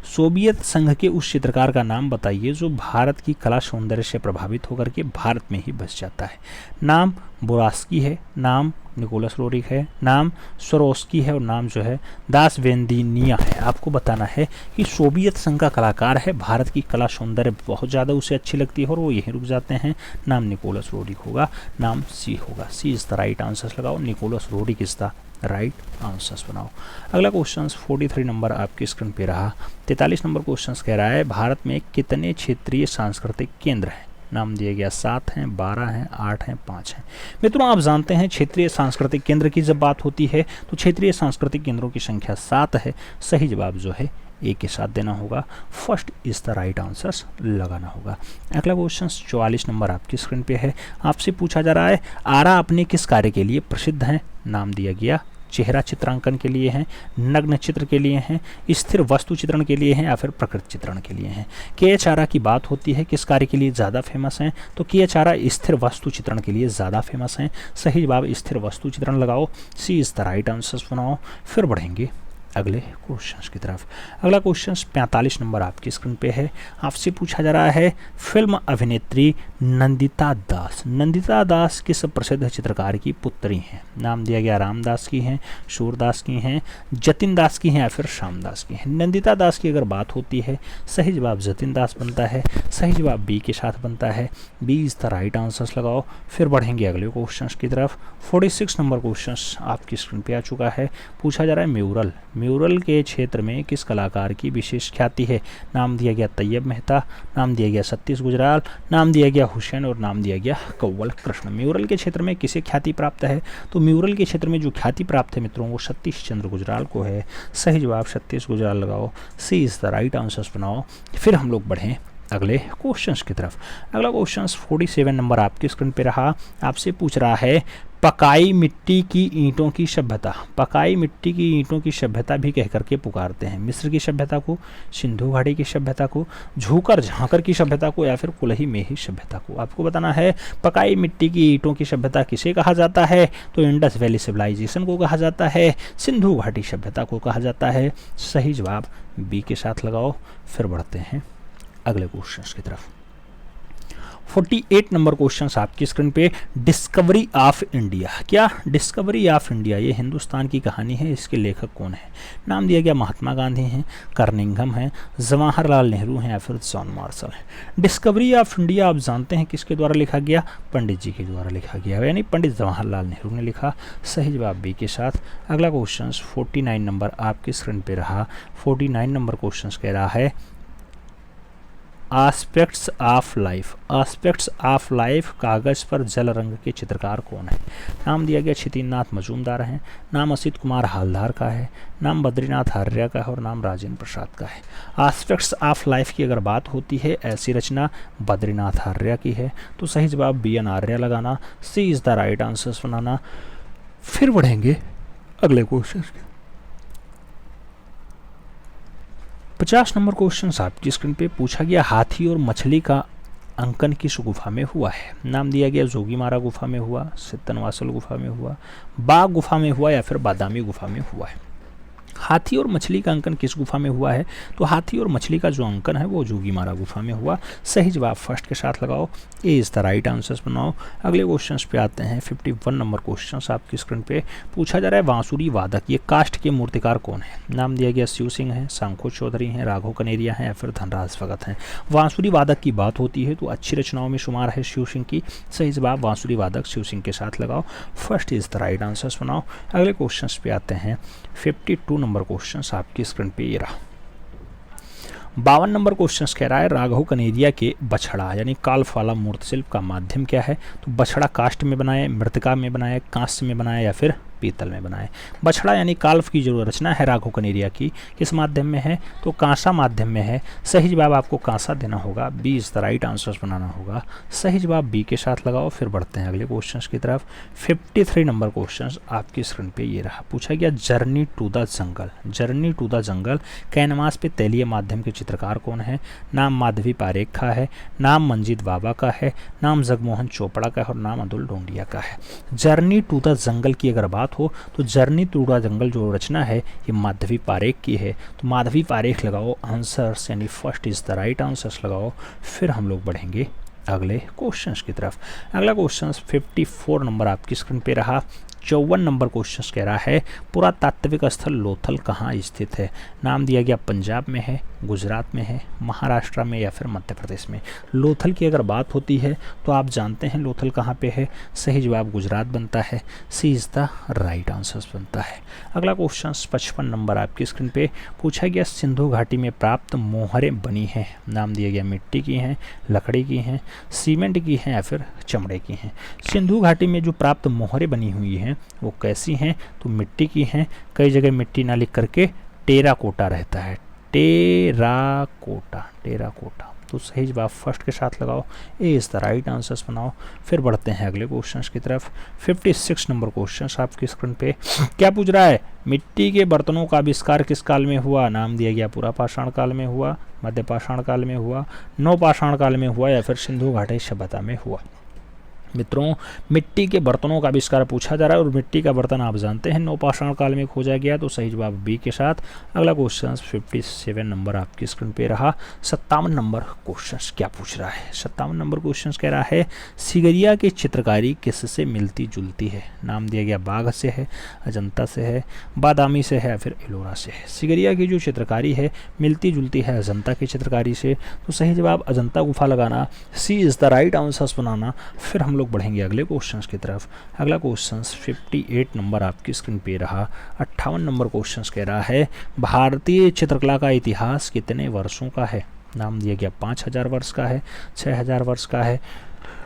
सोवियत संघ के उस चित्रकार का नाम बताइए जो भारत की कला सौंदर्य से प्रभावित होकर के भारत में ही बस जाता है। नाम बोरास्की है, नाम निकोलस रोरिक है, नाम स्वरोस्की है और नाम जो है दासवेंदिनिया है। आपको बताना है कि सोवियत संघ का कलाकार है, भारत की कला सौंदर्य बहुत ज़्यादा उसे अच्छी लगती है और वो यहीं रुक जाते हैं। नाम निकोलस रोरिक होगा, नाम सी होगा, C is the right answers लगाओ। Nicholas Roerich is the right answers बनाओ। अगला क्वेश्चन 43 नंबर आपकी स्क्रीन पे रहा। 43 नंबर क्वेश्चन कह रहा है, भारत में कितने क्षेत्रीय सांस्कृतिक केंद्र हैं? नाम दिए गया 7 हैं, 12 हैं, 8 हैं, 5 हैं। मित्रों आप जानते हैं क्षेत्रीय सांस्कृतिक केंद्र की जब बात होती है तो क्षेत्रीय सांस्कृतिक केंद्रों की संख्या 7 है। सही जवाब जो है ए के साथ देना होगा, first is the right answers लगाना होगा। अगला क्वेश्चन 44 नंबर आपकी स्क्रीन पे है। आपसे पूछा जा रहा है, आरा अपने किस कार्य के लिए प्रसिद्ध हैं? नाम दिया गया चेहरा चित्रांकन के लिए हैं, नग्न चित्र के लिए हैं, स्थिर वस्तु चित्रण के लिए हैं या फिर प्रकृति चित्रण के लिए हैं। के.एच. आरा की बात होती है किस कार्य के लिए ज़्यादा फेमस हैं? तो के.एच. आरा स्थिर वस्तु चित्रण के लिए ज़्यादा फेमस हैं। सही जवाब स्थिर वस्तु चित्रण लगाओ, सी इज द राइट आंसर्स बनाओ। फिर बढ़ेंगे अगले क्वेश्चन की तरफ। अगला क्वेश्चन 45 नंबर आपकी स्क्रीन पे है। आपसे पूछा जा रहा है, फिल्म अभिनेत्री नंदिता दास। नंदिता दास किस प्रसिद्ध चित्रकार की पुत्री हैं? नाम दिया गया रामदास की हैं, सूरदास की हैं, जतिन दास की हैं या फिर श्यामदास की हैं। नंदिता दास की अगर बात होती है सही जवाब जतिन दास बनता है। सही जवाब बी के साथ बनता है, B is the right answers लगाओ। फिर बढ़ेंगे अगले क्वेश्चन की तरफ। 46 नंबर क्वेश्चन आपकी स्क्रीन पे आ चुका है। पूछा जा रहा है म्यूरल। म्यूरल के क्षेत्र में किस कलाकार की विशेष ख्याति है? नाम दिया गया तैयब मेहता, नाम दिया गया सतीश गुजराल, नाम दिया गया हुसैन और नाम दिया गया कव्वल कृष्ण। म्यूरल के क्षेत्र में किसे ख्याति प्राप्त है? तो म्यूरल के क्षेत्र में जो ख्याति प्राप्त है मित्रों वो सतीश चंद्र गुजराल को है। सही जवाब सतीश गुजराल लगाओ, सी इज द राइट आंसर्स बनाओ। फिर हम लोग बढ़ें अगले क्वेश्चंस की तरफ। अगला क्वेश्चन 47 नंबर आपकी स्क्रीन पे रहा। आपसे पूछ रहा है, पकाई मिट्टी की ईंटों की सभ्यता। पकाई मिट्टी की ईंटों की सभ्यता भी कह करके पुकारते हैं। मिस्र की सभ्यता को, सिंधु घाटी की सभ्यता को, झूकर झांकर की सभ्यता को या फिर कुलही मेही सभ्यता को। आपको बताना है पकाई मिट्टी की ईंटों की सभ्यता किसे कहा जाता है? तो इंडस वैली सिविलाइजेशन को कहा जाता है, सिंधु घाटी सभ्यता को कहा जाता है। सही जवाब बी के साथ लगाओ। फिर बढ़ते हैं अगले क्वेश्चन की तरफ। 48 नंबर क्वेश्चन आपकी स्क्रीन पे, डिस्कवरी ऑफ इंडिया। क्या डिस्कवरी ऑफ इंडिया ये हिंदुस्तान की कहानी है? इसके लेखक कौन है? नाम दिया गया महात्मा गांधी हैं, कर्निंघम हैं, जवाहरलाल नेहरू हैं या फिर जॉन मार्शल हैं। डिस्कवरी ऑफ इंडिया आप जानते हैं किसके द्वारा लिखा गया? पंडित जी के द्वारा लिखा गया, यानी पंडित जवाहरलाल नेहरू ने लिखा। सही जवाब बी के साथ। अगला क्वेश्चन 49 नंबर आपकी स्क्रीन पे रहा। 49 नंबर क्वेश्चन कह रहा है, aspects of life. Aspects of life कागज़ पर जल रंग के चित्रकार कौन है? नाम दिया गया छितिननाथ मजूमदार हैं, नाम असित कुमार हालदार का है, नाम बद्रीनाथ आर्य का है और नाम राजेंद्र प्रसाद का है। आस्पेक्ट्स ऑफ लाइफ की अगर बात होती है ऐसी रचना बद्रीनाथ आर्य की है। तो सही जवाब बी एन आर्य लगाना, सी इज़ द राइट आंसर्स बनाना। फिर बढ़ेंगे अगले क्वेश्चन के। 50 नंबर क्वेश्चन आपकी स्क्रीन पे पूछा गया, हाथी और मछली का अंकन किस गुफा में हुआ है? नाम दिया गया जोगीमारा गुफा में हुआ, सित्तनवासल गुफा में हुआ, बाग गुफा में हुआ या फिर बादामी गुफा में हुआ है। हाथी और मछली का अंकन किस गुफा में हुआ है? तो हाथी और मछली का जो अंकन है वो जोगीमारा गुफा में हुआ। सही जवाब फर्स्ट के साथ लगाओ, ए इज़ द राइट आंसर्स बनाओ। अगले क्वेश्चन पे आते हैं। 51 नंबर क्वेश्चन आपकी स्क्रीन पे पूछा जा रहा है, बांसुरी वादक ये काष्ठ के मूर्तिकार कौन है? नाम दिया गया शिव सिंह है, शंखो चौधरी हैं, राघव कनेरिया हैं या फिर धनराज भगत हैं। बांसुरी वादक की बात होती है तो अच्छी रचनाओं में शुमार है शिव सिंह की। सही जवाब बांसुरी वादक शिव सिंह के साथ लगाओ, first is the right answers बनाओ। अगले क्वेश्चन पे आते हैं। 52 नंबर क्वेश्चन आपकी स्क्रीन पे ये रहा। 52 नंबर क्वेश्चन कह रहा है, राघव कनेरिया के बछड़ा यानी काल्फाला मूर्तिशिल्प का माध्यम क्या है? तो बछड़ा काष्ठ में बनाए, मृतिका में बनाए, कांस्य में बनाए या फिर पीतल में बनाए। बछड़ा यानी काल्फ की जो रचना है राघव कनेरिया की, किस माध्यम में है? तो कांसा माध्यम में है। सही जवाब आपको कांसा देना होगा, B is the right answers बनाना होगा। सही जवाब बी के साथ लगाओ। फिर बढ़ते हैं अगले क्वेश्चन की तरफ। 53 नंबर क्वेश्चन आपकी स्क्रीन पे ये रहा। पूछा गया, Journey to the Jungle, Journey to the Jungle canvas पे तैलीय माध्यम के चित्रकार कौन है? नाम माधवी पारेख का है, नाम मंजीत बाबा का है, नाम जगमोहन चोपड़ा का है और नाम अतुल डोंडिया का है। जर्नी टू द जंगल की अगर बात हो तो जर्नी टू द जंगल जो रचना है ये माधवी पारेख की है। तो माधवी पारेख लगाओ आंसर्स, यानी first is the right answers लगाओ। फिर हम लोग बढ़ेंगे अगले क्वेश्चंस की तरफ। अगला क्वेश्चन 54 नंबर आपकी स्क्रीन पे रहा। 54 नंबर क्वेश्चन कह रहा है, पुरातात्विक स्थल लोथल कहाँ स्थित है? नाम दिया गया पंजाब में है, गुजरात में है, महाराष्ट्र में या फिर मध्य प्रदेश में। लोथल की अगर बात होती है तो आप जानते हैं लोथल कहाँ पे है। सही जवाब गुजरात बनता है, सी इज़ द राइट आंसर्स बनता है। अगला क्वेश्चन 55 नंबर आपकी स्क्रीन पे पूछा गया, सिंधु घाटी में प्राप्त मोहरें बनी हैं। नाम दिया गया मिट्टी की हैं, लकड़ी की हैं, सीमेंट की हैं या फिर चमड़े की हैं। सिंधु घाटी में जो प्राप्त मोहरें बनी हुई हैं वो कैसी हैं? तो मिट्टी की हैं। कई जगह मिट्टी ना लिख करके टेराकोटा रहता है, टेराकोटा, टेराकोटा। तो सही जवाब फर्स्ट के साथ लगाओ, ए इज़ द राइट आंसर्स बनाओ। फिर बढ़ते हैं अगले क्वेश्चंस की तरफ। 56 नंबर क्वेश्चंस आपकी स्क्रीन पे क्या पूछ रहा है? मिट्टी के बर्तनों का आविष्कार किस काल में हुआ? नाम दिया गया पुरा पाषाण काल में हुआ, मध्य पाषाण काल में हुआ, नव पाषाण काल में हुआ या फिर सिंधु घाटी सभ्यता में हुआ। मित्रों, मिट्टी के बर्तनों का आविष्कार पूछा जा रहा है और मिट्टी का बर्तन आप जानते हैं नवपाषाण काल में खोजा गया। तो सही जवाब बी के साथ। अगला क्वेश्चन 57 नंबर आपकी स्क्रीन पे रहा। 57 नंबर क्वेश्चन क्या पूछ रहा है? 57 नंबर क्वेश्चन कह रहा है, सिगरिया की चित्रकारी किससे मिलती जुलती है? नाम दिया गया बाघ से है, अजंता से है, बादामी से है या फिर एलोरा से है। सिगरिया की जो चित्रकारी है मिलती जुलती है अजंता की चित्रकारी से। तो सही जवाब अजंता गुफा लगाना, सी इज़ द राइट आंसर्स बनाना। फिर हम लोग बढ़ेंगे अगले क्वेश्चंस की तरफ। अगला क्वेश्चन 58 नंबर आपकी स्क्रीन पे रहा। 58 नंबर क्वेश्चंस कह रहा है, भारतीय चित्रकला का इतिहास कितने वर्षों का है? नाम दिया गया 5000 वर्ष का है, 6000 वर्ष का है,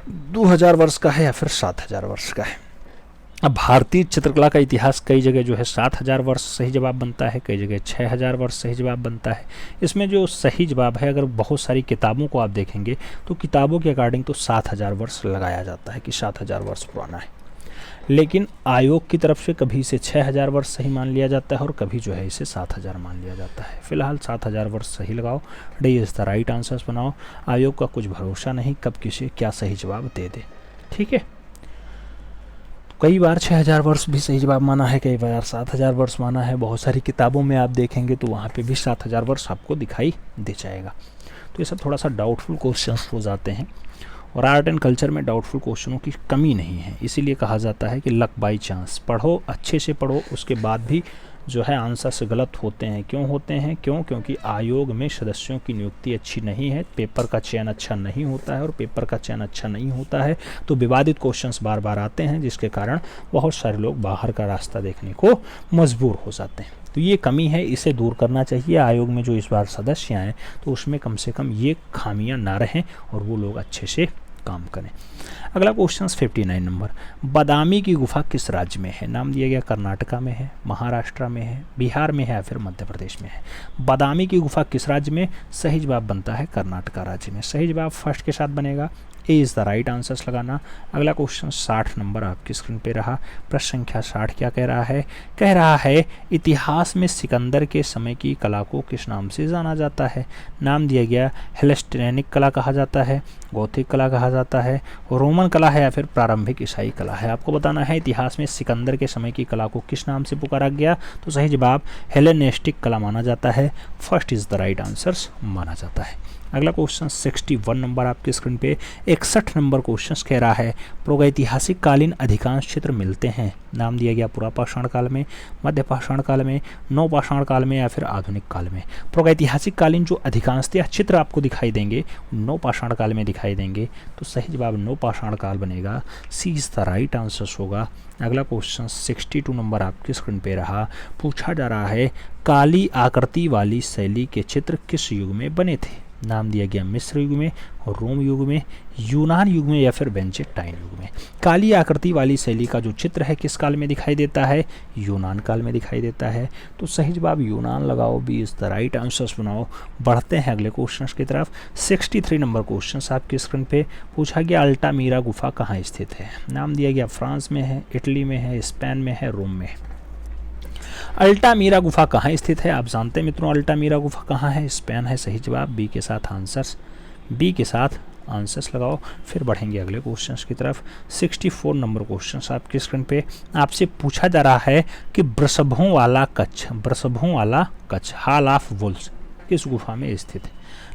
2000 वर्ष का है या फिर 7000 वर्ष का है। अब भारतीय चित्रकला का इतिहास कई जगह जो है 7000 वर्ष सही जवाब बनता है, कई जगह 6000 वर्ष सही जवाब बनता है। इसमें जो सही जवाब है, अगर बहुत सारी किताबों को आप देखेंगे तो किताबों के अकॉर्डिंग तो 7000 वर्ष लगाया जाता है कि 7000 वर्ष पुराना है, लेकिन आयोग की तरफ से कभी इसे 6000 वर्ष सही मान लिया जाता है और कभी जो है इसे 7000 मान लिया जाता है। फिलहाल 7000 वर्ष सही लगाओ, D is the right answers बनाओ। आयोग का कुछ भरोसा नहीं कब किसे क्या सही जवाब दे दे, ठीक है। कई बार 6000 वर्ष भी सही जवाब माना है, कई बार 7000 वर्ष माना है। बहुत सारी किताबों में आप देखेंगे तो वहाँ पे भी 7000 वर्ष आपको दिखाई दे जाएगा। तो ये सब थोड़ा सा डाउटफुल क्वेश्चंस हो जाते हैं और आर्ट एंड कल्चर में डाउटफुल क्वेश्चनों की कमी नहीं है। इसीलिए कहा जाता है कि लक बाई चांस। पढ़ो, अच्छे से पढ़ो, उसके बाद भी जो है आंसर्स गलत होते हैं। क्यों होते हैं? क्योंकि आयोग में सदस्यों की नियुक्ति अच्छी नहीं है, पेपर का चयन अच्छा नहीं होता है, और पेपर का चयन अच्छा नहीं होता है तो विवादित क्वेश्चंस बार बार आते हैं, जिसके कारण बहुत सारे लोग बाहर का रास्ता देखने को मजबूर हो जाते हैं। तो ये कमी है, इसे दूर करना चाहिए। आयोग में जो इस बार सदस्य आए तो उसमें कम से कम ये खामियां ना रहें और वो लोग अच्छे से काम करें। अगला क्वेश्चन 59 नंबर, बादामी की गुफा किस राज्य में है? नाम दिया गया कर्नाटका में है, महाराष्ट्र में है, बिहार में है या फिर मध्य प्रदेश में है। बादामी की गुफा किस राज्य में? सही जवाब बनता है कर्नाटका राज्य में। सही जवाब फर्स्ट के साथ बनेगा, ए इज़ द राइट आंसर्स लगाना। अगला क्वेश्चन 60 नंबर आपकी स्क्रीन पे रहा। प्रश्न संख्या 60 क्या कह रहा है? कह रहा है, इतिहास में सिकंदर के समय की कला को किस नाम से जाना जाता है? नाम दिया गया हेलेस्टिनिक कला कहा जाता है, गौथिक कला कहा जाता है, रोमन कला है या फिर प्रारंभिक ईसाई कला है। आपको बताना है इतिहास में सिकंदर के समय की कला को किस नाम से पुकारा गया, तो सही जवाब हेलेनिस्टिक कला माना जाता है। First is the right answer माना जाता है। अगला क्वेश्चन 61 नंबर आपके स्क्रीन पे। 61 नंबर क्वेश्चन कह रहा है प्रागैतिहासिक कालीन अधिकांश चित्र मिलते हैं। नाम दिया गया पुरापाषाण काल में, मध्य पाषाण काल में, नवपाषाण काल में या फिर आधुनिक काल में। प्रागैतिहासिक कालीन जो अधिकांशतः चित्र आपको दिखाई देंगे नवपाषाण काल में दिखाई देंगे, तो सही जवाब नवपाषाण काल बनेगा। सी इज द राइट आंसर होगा। अगला क्वेश्चन 62 नंबर आपके स्क्रीन पे रहा। पूछा जा रहा है काली आकृति वाली शैली के चित्र किस युग में बने थे। नाम दिया गया मिस्र युग में, रोम युग में, यूनान युग में या फिर बेंजेटाइन युग में। काली आकृति वाली शैली का जो चित्र है किस काल में दिखाई देता है, यूनान काल में दिखाई देता है। तो सही जवाब यूनान लगाओ, B is the right answers बनाओ। बढ़ते हैं अगले क्वेश्चन की तरफ। 63 नंबर क्वेश्चन आपकी स्क्रीन पे। पूछा गया अल्टामीरा गुफा कहाँ स्थित है। नाम दिया गया फ्रांस में है, इटली में है, स्पेन में है, रोम में। अल्टामीरा गुफा कहाँ स्थित है, आप जानते हैं मित्रों अल्टामीरा गुफा कहाँ है, स्पेन है। सही जवाब बी के साथ आंसर्स, बी के साथ आंसर्स लगाओ। फिर बढ़ेंगे अगले क्वेश्चंस की तरफ। 64 नंबर क्वेश्चन आपकी स्क्रीन पे। आपसे पूछा जा रहा है कि वृषभों वाला कच्छ हाल ऑफ वुल्स किस गुफा में स्थित है।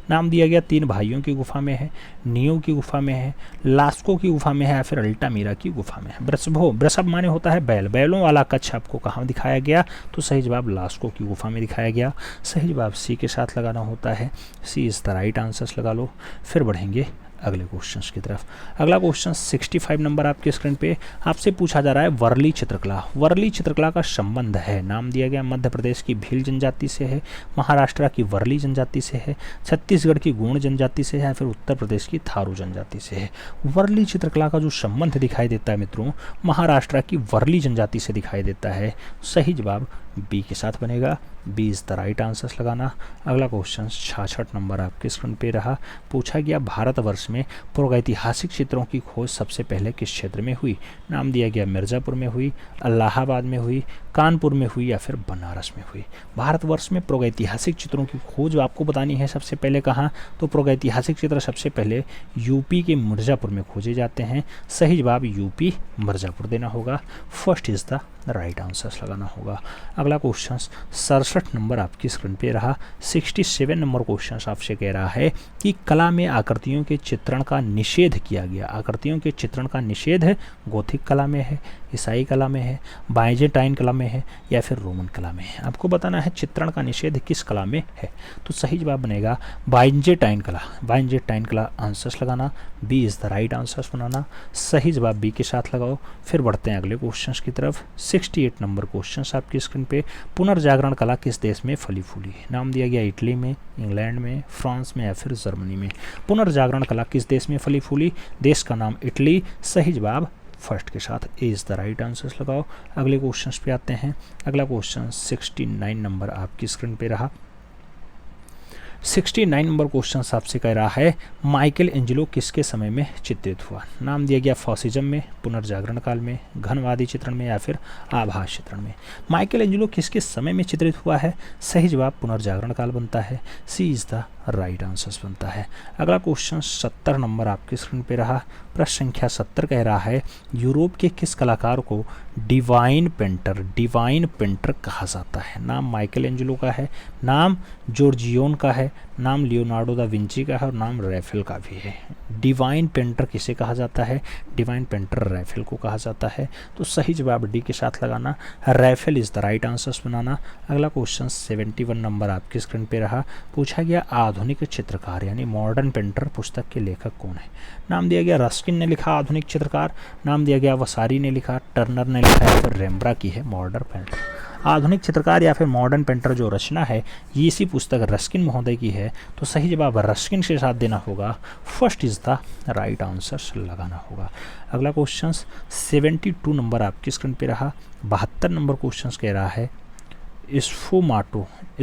नाम दिया गया 3 भाइयों की गुफा में है, नियो की गुफा में है, लास्को की गुफा में है या फिर अल्टामीरा की गुफा में है। वृषभ माने होता है बैल, बैलों वाला कच्छ आपको कहाँ दिखाया गया, तो सही जवाब लास्को की गुफा में दिखाया गया। सही जवाब सी के साथ लगाना होता है। सी इज द राइट आंसर्स लगा लो। फिर बढ़ेंगे अगले क्वेश्चंस की तरफ। अगला क्वेश्चन 65 नंबर आपके स्क्रीन पे। आपसे पूछा जा रहा है वर्ली चित्रकला। वर्ली चित्रकला का संबंध है, नाम दिया गया मध्य प्रदेश की भील जनजाति से है, महाराष्ट्र की वर्ली जनजाति से है, छत्तीसगढ़ की गोंड जनजाति से है या फिर उत्तर प्रदेश की थारू जनजाति से है। वर्ली चित्रकला का जो संबंध दिखाई देता है मित्रों, महाराष्ट्र की वर्ली जनजाति से दिखाई देता है। सही जवाब बी के साथ बनेगा। B is the right answers लगाना। अगला क्वेश्चन 66 नंबर आपके स्क्रीन पे रहा। पूछा गया भारतवर्ष में प्रागैतिहासिक चित्रों की खोज सबसे पहले किस क्षेत्र में हुई। नाम दिया गया मिर्ज़ापुर में हुई, इलाहाबाद में हुई, कानपुर में हुई या फिर बनारस में हुई। भारतवर्ष में प्रागैतिहासिक चित्रों की खोज आपको बतानी है सबसे पहले कहाँ, तो प्रागैतिहासिक चित्र सबसे पहले यूपी के मिर्ज़ापुर में खोजे जाते हैं। सही जवाब यूपी मिर्ज़ापुर देना होगा। First is the right answers लगाना होगा। अगला क्वेश्चन 67 नंबर आपकी स्क्रीन पे रहा। 67 नंबर क्वेश्चन आपसे कह रहा है कि कला में आकृतियों के चित्रण का निषेध किया गया। आकृतियों के चित्रण का निषेध है गौथिक कला में है, ईसाई कला में है, बाइजेंटाइन कला में है या फिर रोमन कला में है। आपको बताना है चित्रण का निषेध किस कला में है, तो सही जवाब बनेगा बाइजेंटाइन कला। बाइजेंटाइन कला आंसर्स लगाना। B is the right answers बनाना। सही जवाब बी के साथ लगाओ। फिर बढ़ते हैं अगले क्वेश्चन की तरफ। 68 नंबर क्वेश्चन आपकी स्क्रीन पे। पुनर्जागरण कला किस देश में फली फूली है। नाम दिया गया इटली में, इंग्लैंड में, फ्रांस में या फिर जर्मनी में। पुनर्जागरण कला किस देश में फली फूली, देश का नाम इटली। सही जवाब फर्स्ट के साथ ए इज द राइट आंसर्स लगाओ। अगले क्वेश्चन पे आते हैं। अगला क्वेश्चन 69 नंबर आपकी स्क्रीन पे रहा। 69 नंबर क्वेश्चन आपसे कह रहा है माइकल एंजेलो किसके समय में चित्रित हुआ। नाम दिया गया फॉसिज्म में, पुनर्जागरण काल में, घनवादी चित्रण में या फिर आभास चित्रण में। माइकल एंजेलो किसके समय में चित्रित हुआ है, सही जवाब पुनर्जागरण काल बनता है। सी इज द राइट आंसर्स बनता है। अगला क्वेश्चन 70 नंबर आपकी स्क्रीन पे रहा। प्रश्न संख्या 70 कह रहा है यूरोप के किस कलाकार को डिवाइन पेंटर कहा जाता है। नाम माइकल एंजेलो का है, नाम जॉर्जियोन का है, नाम लियोनार्डो दा विंची का है और नाम रैफेल का भी है। डिवाइन पेंटर किसे कहा जाता है, डिवाइन पेंटर रैफेल को कहा जाता है। तो सही जवाब डी के साथ लगाना। Raphael is the right answers बनाना। अगला क्वेश्चन 71 नंबर आपकी स्क्रीन पे रहा। पूछा गया आधुनिक चित्रकार यानी मॉडर्न पेंटर पुस्तक के लेखक कौन है। नाम दिया गया रस्किन ने लिखा आधुनिक चित्रकार, नाम दिया गया वसारी ने लिखा, टर्नर ने लिखा या फिर रेम्ब्रा की है मॉडर्न पेंटर। आधुनिक चित्रकार या फिर मॉडर्न पेंटर जो रचना है ये इसी पुस्तक रस्किन महोदय की है। तो सही जवाब रस्किन के साथ देना होगा। First is the right answer लगाना होगा। अगला क्वेश्चन 72 नंबर आपकी स्क्रीन पे रहा। 72 नंबर क्वेश्चन कह रहा है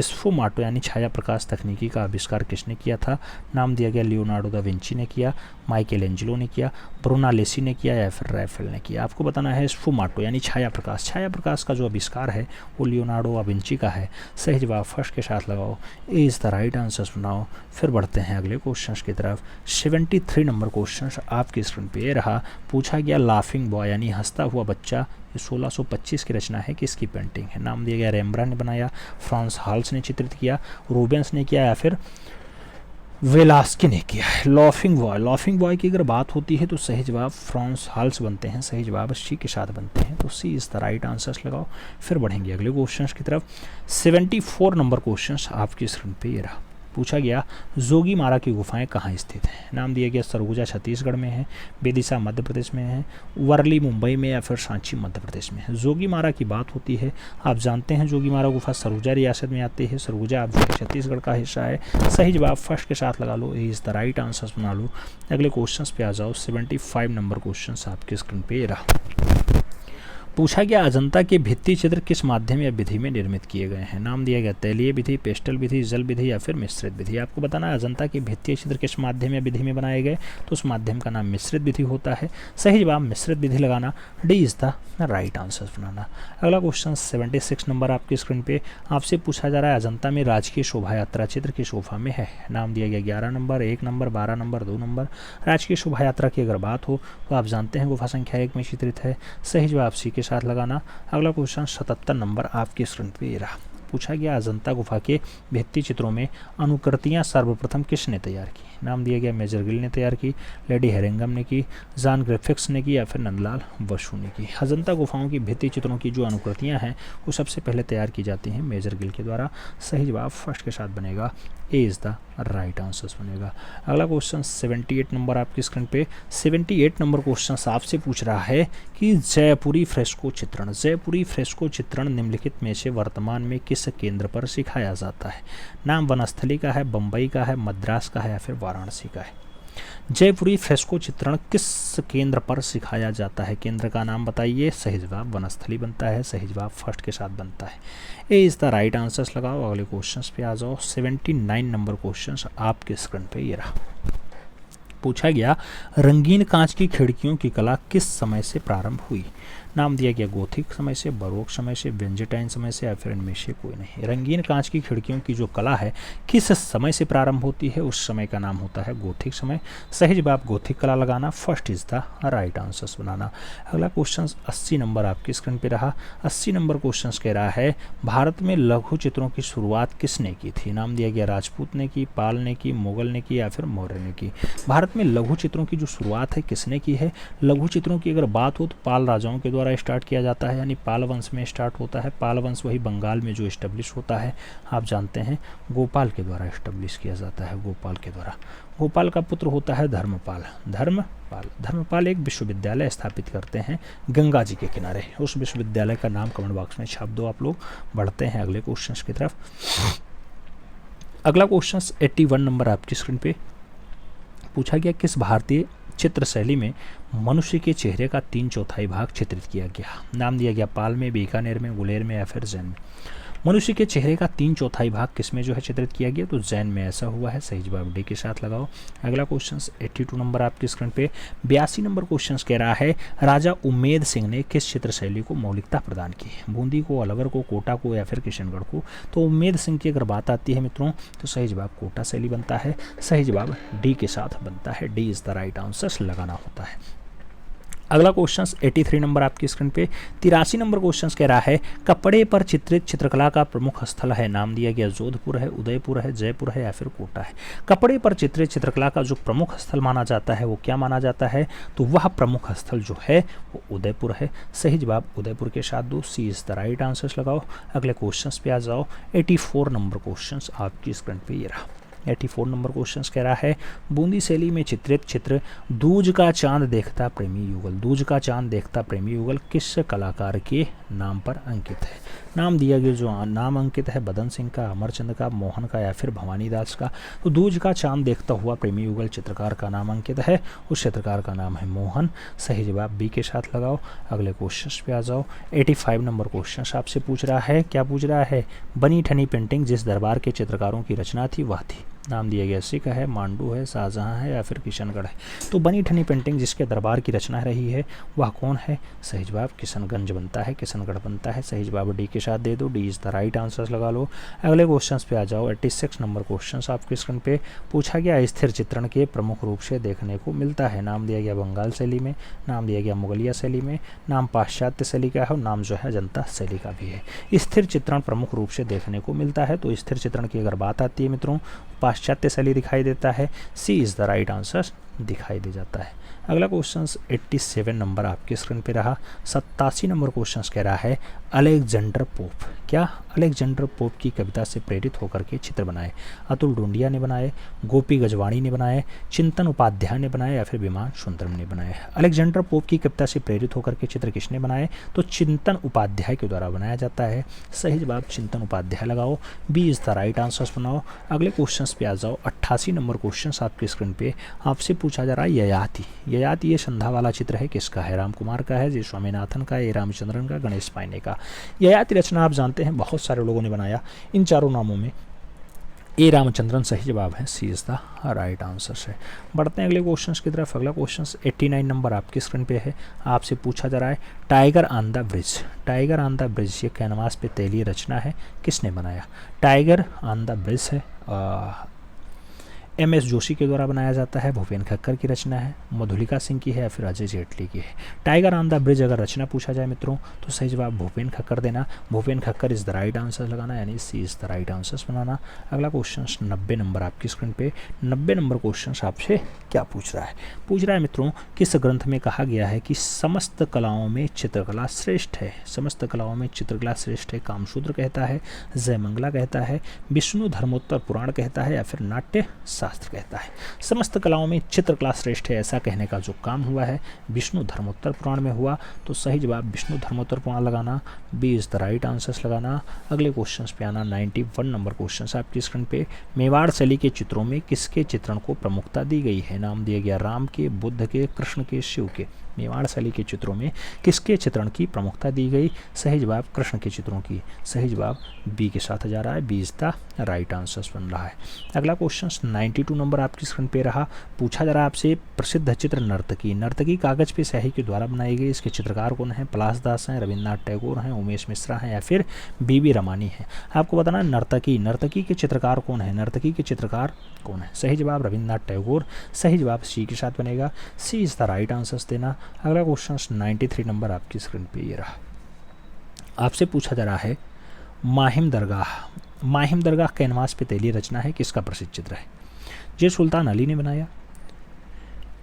स्फुमाटो यानी छाया प्रकाश तकनीकी का आविष्कार किसने किया था? नाम दिया गया लियोनार्डो दा विंची ने किया, माइकल एंजेलो ने किया, ब्रुनोलेसी ने किया या फिर राफेल ने किया। आपको बताना है स्फुमाटो यानी छाया प्रकाश का जो आविष्कार है वो लियोनार्डो दा विंची का है। सही जवाब फर्स्ट के साथ लगाओ, ए इज़ द राइट आंसर बनाओ। फिर बढ़ते हैं अगले क्वेश्चन की तरफ। 73 नंबर क्वेश्चन आपकी स्क्रीन पे रहा। पूछा गया लाफिंग बॉय यानी हंसता हुआ बच्चा 1625 की रचना है, किसकी पेंटिंग है? नाम दिया गया रेम्ब्रांड ने बनाया, फ्रांस हाल्स ने चित्रित किया, रूबेंस ने किया या फिर वेलास्की ने किया है। लाफिंग बॉय की अगर बात होती है तो सही जवाब फ्रांस हाल्स बनते हैं, सही जवाब सी के साथ बनते हैं, तो सी इज़ द राइट आंसर्स लगाओ। फिर बढ़ेंगे अगले क्वेश्चन की तरफ। 74 नंबर क्वेश्चन आपकी स्क्रीन पे ये रहा। पूछा गया जोगीमारा की गुफाएं कहाँ स्थित हैं? नाम दिया गया सरगुजा छत्तीसगढ़ में है, बेदिशा मध्य प्रदेश में है, वर्ली मुंबई में या फिर सांची मध्य प्रदेश में है। जोगीमारा की बात होती है, आप जानते हैं जोगीमारा गुफा सरगुजा रियासत में आती है। सरगुजा आप जो है छत्तीसगढ़ का हिस्सा है। सही जवाब फर्स्ट के साथ लगा लो, A is the right answer बना लो। अगले क्वेश्चन पे आ जाओ। 75 नंबर क्वेश्चन आपके स्क्रीन पे रहा। पूछा गया अजंता के भित्ति चित्र किस माध्यम या विधि में निर्मित किए गए हैं? नाम दिया गया तैलीय विधि, पेस्टल विधि, जल विधि या फिर मिश्रित विधि। आपको बताना है अजंता के भित्ति चित्र किस माध्यम या विधि में बनाए गए, तो उस माध्यम का नाम मिश्रित विधि होता है। सही जवाब मिश्रित विधि लगाना, D is the right answer बनाना। अगला क्वेश्चन 76 नंबर आपकी स्क्रीन पे आपसे पूछा जा रहा है अजंता में राजकीय शोभा यात्रा चित्र किस गुफा में है? नाम दिया गया 11 नंबर, 1 नंबर, 12 नंबर, 2 नंबर। राजकीय शोभा यात्रा की अगर बात हो तो आप जानते हैं गुफा संख्या 1 में चित्रित है। सही जवाब सी के साथ लगाना। अगला क्वेश्चन 77 नंबर आपकी स्क्रीन पे रहा। पूछा गया अजंता गुफा के भित्ति चित्रों में अनुकृतियां सर्वप्रथम किसने तैयार की? नाम दिया गया मेजर गिल ने तैयार की, लेडी हेरिंगम ने की, जॉन ग्रिफिथ्स ने की या फिर नंदलाल बसु ने की। अजंता गुफाओं की भित्ति चित्रों की जो अनुकृतियां हैं वो सबसे पहले तैयार की जाती हैं मेजर गिल के द्वारा। सही जवाब फर्स्ट के साथ बनेगा, ए इज़ द राइट आंसर बनेगा। अगला क्वेश्चन 78 नंबर आपकी स्क्रीन पे। 78 नंबर क्वेश्चन आपसे पूछ रहा है कि जयपुरी फ्रेस्को चित्रण निम्नलिखित में से वर्तमान में किस केंद्र पर सिखाया जाता है? नाम वनस्थली का है, बम्बई का है, मद्रास का है या फिर वाराणसी का है? जयपुरी फ्रेस्को चित्रण किस केंद्र पर सिखाया जाता है? केंद्र का नाम बताइए। सही जवाब वनस्थली बनता है, सही जवाब फर्स्ट के साथ बनता है। ए इज़ द राइट आंसर्स लगाओ। अगले क्वेश्चंस पे आ जाओ। 79 नंबर क्वेश्चंस आपके स्क्रीन पे ये रहा। पूछा गया रंगीन कांच की खिड़कियों की कला किस समय से प्रारंभ हुई? नाम दिया गया गोथिक समय से, बरोक समय से, बेंजेटाइन समय से या फिर इनमें से कोई नहीं। रंगीन कांच की खिड़कियों की जो कला है किस समय से प्रारंभ होती है? उस समय का नाम होता है गोथिक समय। सही जवाब गोथिक कला लगाना, first is the right answers बनाना। अगला क्वेश्चन 80 नंबर आपकी स्क्रीन पे रहा। 80 नंबर क्वेश्चन कह रहा है भारत में लघु चित्रों की शुरुआत किसने की थी? नाम दिया गया राजपूत ने की, पाल ने की, मुगल ने की या फिर मौर्य ने की। भारत में लघु चित्रों की जो शुरुआत है किसने की है? लघु चित्रों की अगर बात हो तो पाल राजाओं के द्वारा स्टार्ट किया जाता है, यानी पाल वंश में स्टार्ट होता है। पाल वंश वही बंगाल में जो इस्टेब्लिश होता है, आप जानते हैं गोपाल के द्वारा इस्टेब्लिश किया जाता है। गोपाल के द्वारा। गोपाल का पुत्र होता है धर्मपाल एक विश्वविद्यालय स्थापित करते हैं गंगा जी के किनारे। उस विश्वविद्यालय का नाम कमेंट बॉक्स में छाप दो आप लोग। बढ़ते हैं अगले क्वेश्चन की तरफ। अगला क्वेश्चन 81 नंबर आपकी स्क्रीन पे पूछा गया किस भारतीय चित्र शैली में मनुष्य के चेहरे का 3/4 भाग चित्रित किया गया? नाम दिया गया पाल में, बीकानेर में, गुलेर में या फिर जैन में। मनुष्य के चेहरे का 3/4 भाग किसमें जो है चित्रित किया गया? तो जैन में ऐसा हुआ है। सही जवाब डी के साथ लगाओ। अगला क्वेश्चन 82 नंबर आपकी स्क्रीन पे। 82 नंबर क्वेश्चन कह रहा है राजा उम्मेद सिंह ने किस चित्र शैली को मौलिकता प्रदान की? बूंदी को, अलवर को, कोटा को या फिर किशनगढ़ को? तो उम्मेद सिंह की अगर बात आती है मित्रों तो सही जवाब कोटा शैली बनता है। सही जवाब डी के साथ बनता है, D is the right answer लगाना होता है। अगला क्वेश्चन 83 नंबर आपकी स्क्रीन पे। 83 नंबर क्वेश्चन कह रहा है कपड़े पर चित्रित चित्रकला का प्रमुख स्थल है। नाम दिया गया जोधपुर है, उदयपुर है, जयपुर है या फिर कोटा है। कपड़े पर चित्रित चित्रकला का जो प्रमुख स्थल माना जाता है वो क्या माना जाता है? तो वह प्रमुख स्थल जो है वो उदयपुर है। सही जवाब उदयपुर के साथ दो, सी इज द राइट आंसर्स लगाओ। अगले क्वेश्चन पे आ जाओ। 84 नंबर क्वेश्चन आपकी स्क्रीन पे ये रहा। 84 नंबर क्वेश्चन कह रहा है बूंदी शैली में चित्रित चित्र दूज का चांद देखता प्रेमी युगल किस कलाकार के नाम पर अंकित है? नाम दिया गया जो नाम अंकित है बदन सिंह का, अमरचंद का, मोहन का या फिर भवानी दास का। तो दूज का चांद देखता हुआ प्रेमी युगल चित्रकार का नाम अंकित है, उस चित्रकार का नाम है मोहन। सही जवाब बी के साथ लगाओ। अगले क्वेश्चन पे आ जाओ। 85 नंबर क्वेश्चन आपसे पूछ रहा है, क्या पूछ रहा है, बनी ठनी पेंटिंग जिस दरबार के चित्रकारों की रचना थी वह थी। नाम दिया गया सिख है, मांडू है, शाहजहाँ है या फिर किशनगढ़ है। तो बनी ठनी पेंटिंग जिसके दरबार की रचना रही है वह कौन है। सही जवाब किशनगंज बनता है, किशनगढ़ बनता है। सही जवाब डी के साथ दे दो, D is the right answer लगा लो। अगले क्वेश्चन पे आ जाओ। 86 नंबर क्वेश्चन आपके स्क्रीन पे पूछा गया स्थिर चित्रण के प्रमुख रूप से देखने को मिलता है। नाम दिया गया बंगाल शैली में, नाम दिया गया मुगलिया शैली में, नाम पाश्चात्य शैली का है और नाम जो है अजंता शैली का भी है। स्थिर चित्रण प्रमुख रूप से देखने को मिलता है, तो स्थिर चित्रण की अगर बात आती है मित्रों, पाश्चात्य शैली दिखाई देता है। सी इज़ द राइट आंसर दिखाई दे जाता है। अगला क्वेश्चन 87 नंबर आपके स्क्रीन पे रहा। 87 नंबर क्वेश्चन कह रहा है अलेक्जेंडर पोप, क्या अलेक्जेंडर पोप की कविता से प्रेरित होकर के चित्र बनाए। अतुल डोंडिया ने बनाए, गोपी गजवाणी ने बनाए, चिंतन उपाध्याय ने बनाए या फिर विमान सुंदरम ने बनाए। अलेक्जेंडर पोप की कविता से प्रेरित होकर के चित्र किसने बनाए, तो चिंतन उपाध्याय के द्वारा बनाया जाता है। सही जवाब चिंतन उपाध्याय लगाओ, B is the right answer बनाओ। अगले क्वेश्चन पे आ जाओ। 88 नंबर क्वेश्चन आपके स्क्रीन पे आपसे पूछा जा रहा है ययाति। ययाति ये संध्या वाला चित्र है, किसका है, राम कुमार का है, जी स्वामीनाथन का, ए रामचंद्रन का, गणेश पाइने का। ययाति रचना आप जानते हैं बहुत सारे लोगों ने बनाया, इन चारों नामों में ए रामचंद्रन सही जवाब है, सी इज़ द राइट आंसर है। बढ़ते हैं अगले क्वेश्चन की तरफ। अगला क्वेश्चन 89 नंबर आपके स्क्रीन पे है। आपसे पूछा जा रहा है tiger on the bridge. Tiger on the bridge ये कैनवास पे तैलीय रचना है, किसने बनाया। टाइगर ऑन द ब्रिज है एम.एस. जोशी के द्वारा बनाया जाता है, भूपेन खक्कर की रचना है, मधुलिका सिंह की है या फिर अजय जेटली की है। टाइगर ऑन द ब्रिज अगर रचना पूछा जाए मित्रों तो सही जवाब भूपेन खक्कर देना, Bhupen Khakhar is the right answer लगाना, यानी सी इज़ द राइट आंसर बनाना। अगला क्वेश्चन 90 नंबर आपकी स्क्रीन पे। 90 नंबर क्वेश्चन आपसे क्या पूछ रहा है, पूछ रहा है मित्रों किस ग्रंथ में कहा गया है कि समस्त कलाओं में चित्रकला श्रेष्ठ है। समस्त कलाओं में चित्रकला श्रेष्ठ है, कामसूत्र कहता है, जयमंगला कहता है, विष्णु धर्मोत्तर पुराण कहता है या फिर नाट्य शास्त्र कहता है। समस्त कलाओं में चित्रकला श्रेष्ठ है ऐसा कहने का जो काम हुआ है विष्णु धर्मोत्तर पुराण में हुआ, तो सही जवाब विष्णु धर्मोत्तर पुराण लगाना, B is the right answers लगाना। अगले क्वेश्चन पे आना। 91 नंबर क्वेश्चन आपकी स्क्रीन पे। मेवाड़ शैली के चित्रों में किसके चित्रण को प्रमुखता दी गई है। नाम दिया गया राम के, बुद्ध के, कृष्ण के, शिव के। मेवाड़ शैली के चित्रों में किसके चित्रण की प्रमुखता दी गई। सही जवाब कृष्ण के चित्रों की। सही जवाब बी के साथ जा रहा है, B is the right answer बन रहा है। अगला क्वेश्चन 92 नंबर आपकी स्क्रीन पे रहा। पूछा जा रहा है आपसे प्रसिद्ध चित्र नर्तकी। नर्तकी कागज पे स्याही के द्वारा बनाई गई, इसके चित्रकार कौन है। पलाशदास हैं, रविन्द्रनाथ टैगोर हैं, उमेश मिश्रा हैं या फिर बीबी रमानी है। आपको बताना नर्तकी, नर्तकी के चित्रकार कौन है, नर्तकी के चित्रकार कौन है। सही जवाब रविन्द्रनाथ टैगोर। सही जवाब सी के साथ बनेगा, सी इज़ द राइट आंसर देना। अगला क्वेश्चन 93 नंबर आपकी स्क्रीन पे ये रहा। आपसे पूछा जा रहा है माहिम दरगाह। माहिम दरगाह कैनवास पे तैलीय रचना है, किसका प्रसिद्ध चित्र है। जे सुल्तान अली ने बनाया,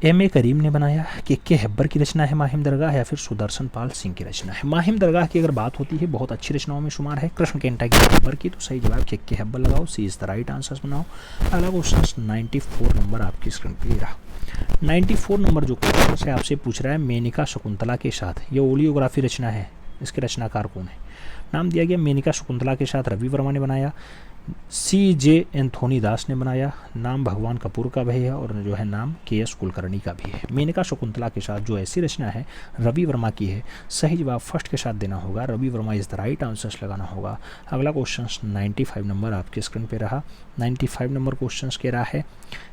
एम.ए. करीम ने बनाया, के हेब्बर की रचना है माहिम दरगाह या फिर सुदर्शन पाल सिंह की रचना है। माहिम दरगाह की अगर बात होती है बहुत अच्छी रचनाओं में शुमार है, कृष्ण केंटा की हेब्बर की, तो सही जवाब के हेब्बर लगाओ, सी इज़ द राइट आंसर बनाओ। अगला क्वेश्चन 94 नंबर आपकी स्क्रीन पे रहा। 94 नंबर जो क्वेश्चन से आपसे पूछ रहा है मेनिका शकुंतला के साथ, ये ओलियोग्राफी रचना है, इसके रचनाकार कौन है। नाम दिया गया मेनिका शकुंतला के साथ रवि वर्मा ने बनाया, C.J. एंथोनी दास ने बनाया, नाम भगवान कपूर का भी है और जो है नाम के.एस. कुलकर्णी का भी है। मेनका शकुंतला के साथ जो ऐसी रचना है रवि वर्मा की है। सही जवाब फर्स्ट के साथ देना होगा, Ravi Varma is the right answer लगाना होगा। अगला क्वेश्चन 95 नंबर आपके स्क्रीन पे रहा। 95 नंबर क्वेश्चन कह रहा है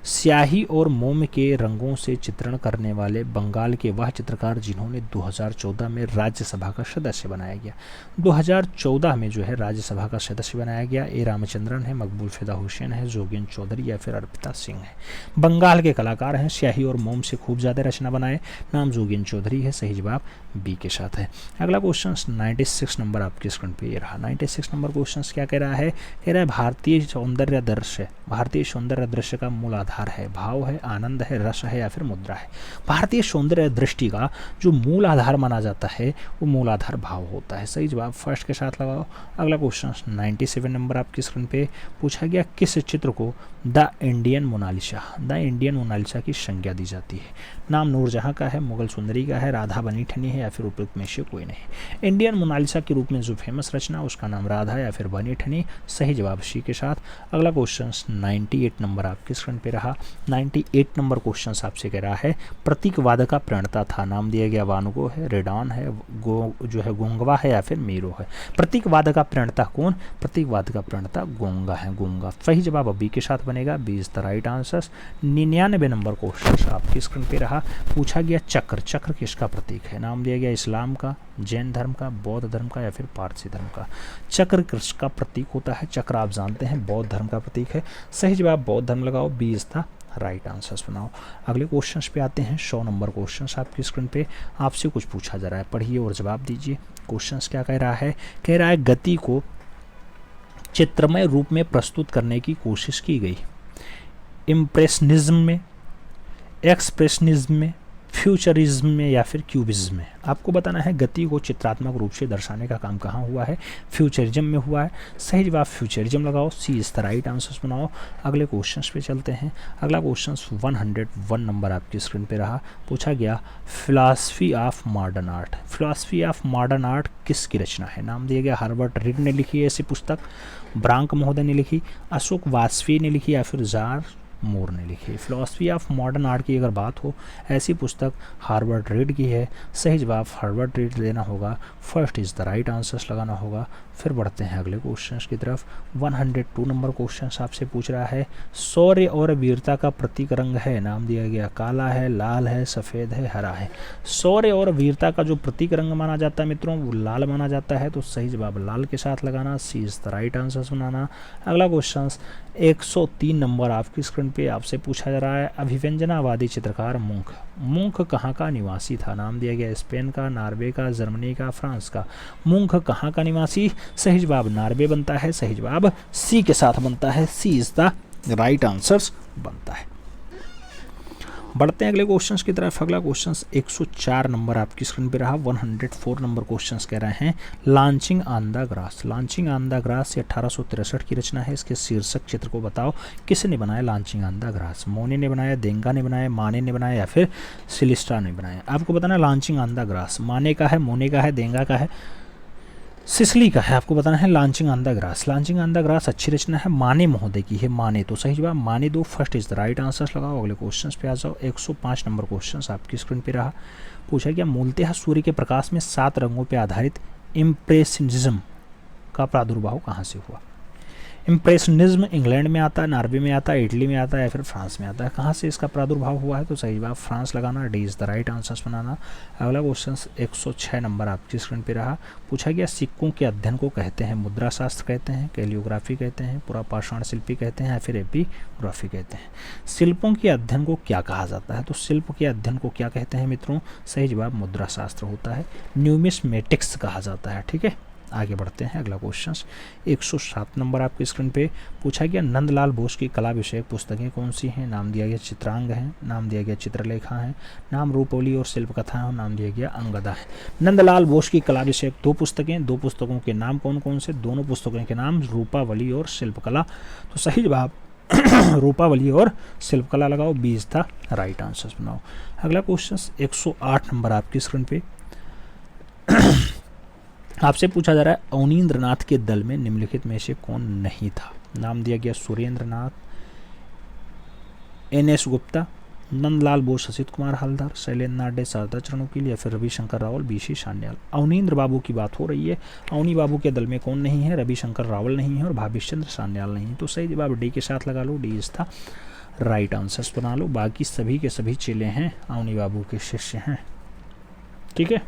स्याही और मोम के रंगों से चित्रण करने वाले बंगाल के वह चित्रकार जिन्होंने 2014 में राज्यसभा का सदस्य बनाया गया। 2014 में जो है राज्यसभा का सदस्य बनाया गया। ए रामचंद्रन है, मकबूल फिदा हुसैन है, जोगेन चौधरी या फिर अर्पिता सिंह है। बंगाल के कलाकार हैं, स्याही और मोम से खूब ज़्यादा रचना बनाए, नाम जोगेन चौधरी है। सही जवाब बी के साथ है। अगला क्वेश्चन 96 नंबर आपके स्क्रीन पे ये रहा। 96 नंबर क्वेश्चन क्या कह रहा है, कह रहा है भारतीय सौंदर्य दृश्य, भारतीय सौंदर्य दृश्य का मूल आधार है, भाव है, आनंद है, रस है या फिर मुद्रा है। भारतीय सौंदर्य दृष्टि का जो मूल आधार माना जाता है वो मूल आधार भाव होता है। सही जवाब फर्स्ट के साथ लगाओ। अगला क्वेश्चन 97 नंबर आपकी स्क्रीन पे पूछा गया किस चित्र को द इंडियन मोनालिसा की संज्ञा दी जाती है। नाम नूरजहां का है, मुगल सुंदरी का है, राधा बनी ठनी है या फिर उपयुक्त में से कोई नहीं। इंडियन मोनालिसा के रूप में जो फेमस रचना उसका नाम राधा या फिर बनी ठनी। सही जवाब सी के साथ। अगला क्वेश्चन 98 नंबर आपके स्क्रीन पे रहा। 98 नंबर क्वेश्चन आपसे कह रहा है प्रतीकवाद का प्रणेता था। नाम दिया गया वानुगो है, रेडान है, जो है गोंगवा है या फिर मीरो है। प्रतीकवाद का प्रणेता कौन? प्रतीकवाद का प्रणेता गोंगा है, गोंगा। सही जवाब बी के साथ बनेगा, B is the right answer. 99 number question आपकी स्क्रीन पे रहा। पूछा गया चक्र किसका प्रतीक है? नाम दिया गया इस्लाम का, जैन धर्म का, बौद्ध धर्म का या फिर पारसी धर्म का। चक्र किसका प्रतीक होता है? चक्र आप जानते हैं बौद्ध धर्म का प्रतीक है। सही जवाब बौद्ध धर्म लगाओ, B is the right answers बनाओ। अगले क्वेश्चंस पे आते हैं। 100 नंबर क्वेश्चंस आपकी स्क्रीन पे आपसे कुछ पूछा जा रहा है, पढ़िए और जवाब दीजिए। क्वेश्चंस क्या कह रहा है? कह रहा है गति को चित्रमय रूप में प्रस्तुत करने की कोशिश की गई। इम्प्रेशनिज्म में, एक्सप्रेशनिज्म में, फ्यूचरिज्म में या फिर क्यूबिज्म में। आपको बताना है गति को चित्रात्मक रूप से दर्शाने का काम कहाँ हुआ है? फ्यूचरिज्म में हुआ है। सही जवाब फ्यूचरिज्म लगाओ, सी इज द राइट आंसर्स बनाओ। अगले क्वेश्चंस पे चलते हैं। अगला क्वेश्चन 101 नंबर आपकी स्क्रीन पे रहा। पूछा गया philosophy of modern art. Philosophy of modern art किसकी रचना है? नाम दिया गया हर्बर्ट रीड ने लिखी है ऐसी पुस्तक, ब्रांक महोदय ने लिखी, अशोक वाजपेयी ने लिखी या फिर जार मोर ने लिखी। फिलॉसफी ऑफ मॉडर्न आर्ट की अगर बात हो ऐसी पुस्तक हार्वर्ड रीड की है। सही जवाब हार्वर्ड रीड लेना होगा, first is the right answers लगाना होगा। फिर बढ़ते हैं अगले क्वेश्चंस की तरफ। 102 नंबर क्वेश्चंस आपसे पूछ रहा है शौर्य और वीरता का प्रतीक रंग है। नाम दिया गया काला है, लाल है, सफ़ेद है, हरा है। शौर्य और वीरता का जो प्रतीक रंग माना जाता है मित्रों वो लाल माना जाता है, तो सही जवाब लाल के साथ लगाना, सी इज द राइट आंसर्स बनाना। अगला क्वेश्चन 103 नंबर आपकी स्क्रीन पे आपसे पूछा जा रहा है अभिव्यंजनावादी चित्रकार मुंख कहाँ का निवासी था? नाम दिया गया स्पेन का, नॉर्वे का, जर्मनी का, फ्रांस का। मुंख कहाँ का निवासी? सही जवाब नॉर्वे बनता है, सही जवाब सी के साथ बनता है, सी इज द राइट आंसर्स बनता है। बढ़ते हैं अगले क्वेश्चंस की तरफ। अगला क्वेश्चंस 104 नंबर आपकी स्क्रीन पे रहा। 104 नंबर क्वेश्चंस कह रहे हैं launching on the grass. Launching on the grass ये 1863 की रचना है। इसके शीर्षक चित्र को बताओ किसने बनाया लॉन्चिंग ऑन द ग्रास? मोने ने बनाया, देंगा ने बनाया, माने ने बनाया या फिर सिलिस्ट्रा ने बनाया? आपको बताना लॉन्चिंग ऑन द ग्रास माने का है, मोने का है, देंगा का है, सिसली का है। आपको बताना है launching on the grass. Launching on the grass अच्छी रचना है, माने महोदय की है, माने। तो सही जवाब माने दो, first is the right answers लगाओ। अगले क्वेश्चंस पे आ जाओ। 105 नंबर क्वेश्चंस आपकी स्क्रीन पे रहा। पूछा गया मूलतः सूर्य के प्रकाश में 7 रंगों पे आधारित इम्प्रेशनिज्म का प्रादुर्भाव कहाँ से हुआ? इम्प्रेशनिज्म इंग्लैंड में आता है, नॉर्वे में आता है, इटली में आता है या फिर फ्रांस में आता है। कहाँ से इसका प्रादुर्भाव हुआ है? तो सही जवाब फ्रांस लगाना, D is the right answers बनाना। अगला क्वेश्चन 106 नंबर आपकी स्क्रीन पे रहा। पूछा गया सिक्कों के अध्ययन को कहते हैं मुद्रा शास्त्र कहते हैं, कैलियोग्राफी कहते हैं, पुरापाषाण शिल्पी कहते हैं या फिर एपिग्राफी कहते हैं? शिल्पों के अध्ययन को क्या कहा जाता है? तो शिल्प के अध्ययन को क्या कहते हैं मित्रों? सही जवाब मुद्रा शास्त्र होता है, न्यूमिस्मेटिक्स कहा जाता है। ठीक है, आगे बढ़ते हैं। अगला क्वेश्चन 107 नंबर आपकी स्क्रीन पे पूछा गया नंदलाल बोस की कला विषयक पुस्तकें कौन सी हैं? नाम दिया गया चित्रांग है, नाम दिया गया चित्रलेखा है, नाम रूपवली और शिल्पकथा है, नाम दिया गया अंगदा है। नंदलाल बोस की कला विषयक 2 पुस्तकें, 2 पुस्तकों के नाम कौन कौन से? दोनों पुस्तकों के नाम रूपावली और शिल्पकला। तो सही जवाब रूपावली और शिल्पकला लगाओ, B is the right answers बनाओ। अगला क्वेश्चन 108 नंबर आपकी स्क्रीन पे आपसे पूछा जा रहा है अवनींद्रनाथ के दल में निम्नलिखित में से कौन नहीं था? नाम दिया गया सुरेंद्रनाथ, NS गुप्ता, नंदलाल बोस, असित कुमार हलदर, शैलेंद्र नाडे, शारदा चरणोकील या फिर रविशंकर रावल, BC सान्याल। अवनींद्र बाबू की बात हो रही है। अवनी बाबू के दल में कौन नहीं है? रविशंकर रावल नहीं है और भावेश चंद्र सान्याल नहीं है। तो सही जवाब डी के साथ लगा लो, डी इज था राइट आंसर्स बना लो। बाकी सभी के सभी चेले हैं, अवनी बाबू के शिष्य हैं। ठीक है,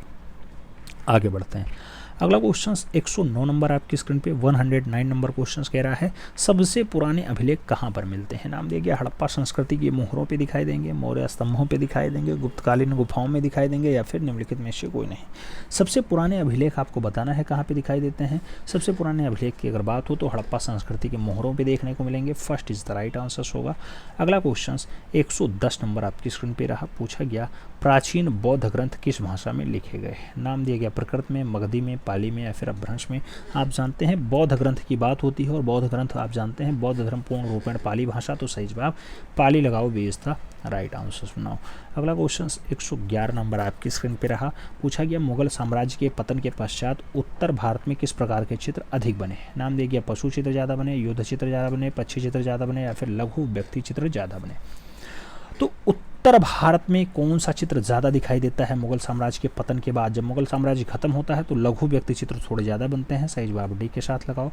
आगे बढ़ते हैं। अगला क्वेश्चन 109 नंबर आपकी स्क्रीन पे 109 नंबर क्वेश्चन कह रहा है सबसे पुराने अभिलेख कहाँ पर मिलते हैं? नाम दिया गया हड़प्पा संस्कृति की मोहरों पे दिखाई देंगे, मौर्य स्तंभों पे दिखाई देंगे, गुप्तकालीन गुफाओं में दिखाई देंगे या फिर निम्नलिखित में से कोई नहीं। सबसे पुराने अभिलेख आपको बताना है कहाँ पे दिखाई देते हैं। सबसे पुराने अभिलेख की अगर बात हो तो हड़प्पा संस्कृति के मोहरों पर देखने को मिलेंगे, first is the right answers होगा। अगला क्वेश्चन 110 नंबर आपकी स्क्रीन पर रहा। पूछा गया प्राचीन बौद्ध ग्रंथ किस भाषा में लिखे गए? नाम दिया गया प्रकृत में, मगधी में, पाली में या फिर अपभ्रंश में। आप जानते हैं बौद्ध ग्रंथ की बात होती है और बौद्ध ग्रंथ आप जानते हैं बौद्ध धर्म पूर्ण रूपेण पाली भाषा, तो सही जवाब पाली लगाओ, B is the right answer सुनाओ। अगला क्वेश्चन 111 नंबर आपकी स्क्रीन पे रहा। पूछा गया मुगल साम्राज्य के पतन के पश्चात उत्तर भारत में किस प्रकार के चित्र अधिक बने। नाम दिया गया पशु चित्र ज़्यादा बने, युद्ध चित्र ज़्यादा बने, पक्षी चित्र ज़्यादा बने या फिर लघु व्यक्ति चित्र ज़्यादा बने। तो उत्तर भारत में कौन सा चित्र ज़्यादा दिखाई देता है मुगल साम्राज्य के पतन के बाद। जब मुगल साम्राज्य खत्म होता है तो लघु व्यक्ति चित्र थोड़े ज़्यादा बनते हैं, सही जवाब डी के साथ लगाओ।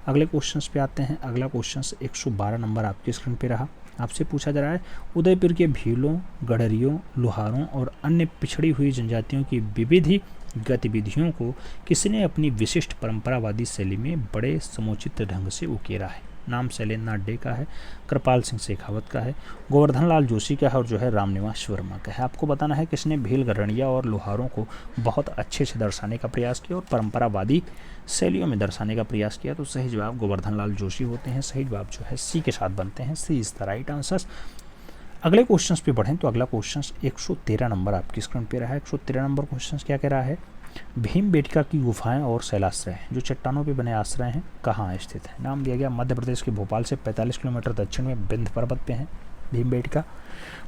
अगले क्वेश्चन पे आते हैं। अगला क्वेश्चन 112 नंबर आपकी स्क्रीन पे रहा। आपसे पूछा जा रहा है उदयपुर के भीलों, गडरियों, लोहारों और अन्य पिछड़ी हुई जनजातियों की विविध गतिविधियों को किसने अपनी विशिष्ट परंपरावादी शैली में बड़े समुचित ढंग से उकेरा है। नाम शैलेंद्र नाथ डे का है, कृपाल सिंह शेखावत का है, गोवर्धन लाल जोशी का है और जो है रामनिवास वर्मा का है। आपको बताना है किसने भील, गडरिया और लोहारों को बहुत अच्छे से दर्शाने का प्रयास किया और परंपरावादी शैलियों में दर्शाने का प्रयास किया। तो सही जवाब गोवर्धन लाल जोशी होते हैं। सही जवाब जो है सी के साथ बनते हैं, सी इज द राइट आंसर। अगले क्वेश्चन पे बढ़ें तो अगला क्वेश्चन 113 नंबर आपकी स्क्रीन पे रहा है। 113 नंबर क्वेश्चन क्या कह रहा है, भीमबेटका की गुफाएं और शैलाश्रय जो चट्टानों पे बने आश्रय हैं कहाँ स्थित है। नाम दिया गया मध्य प्रदेश के भोपाल से 45 किलोमीटर दक्षिण में विंध्य पर्वत पे है भीमबेटका,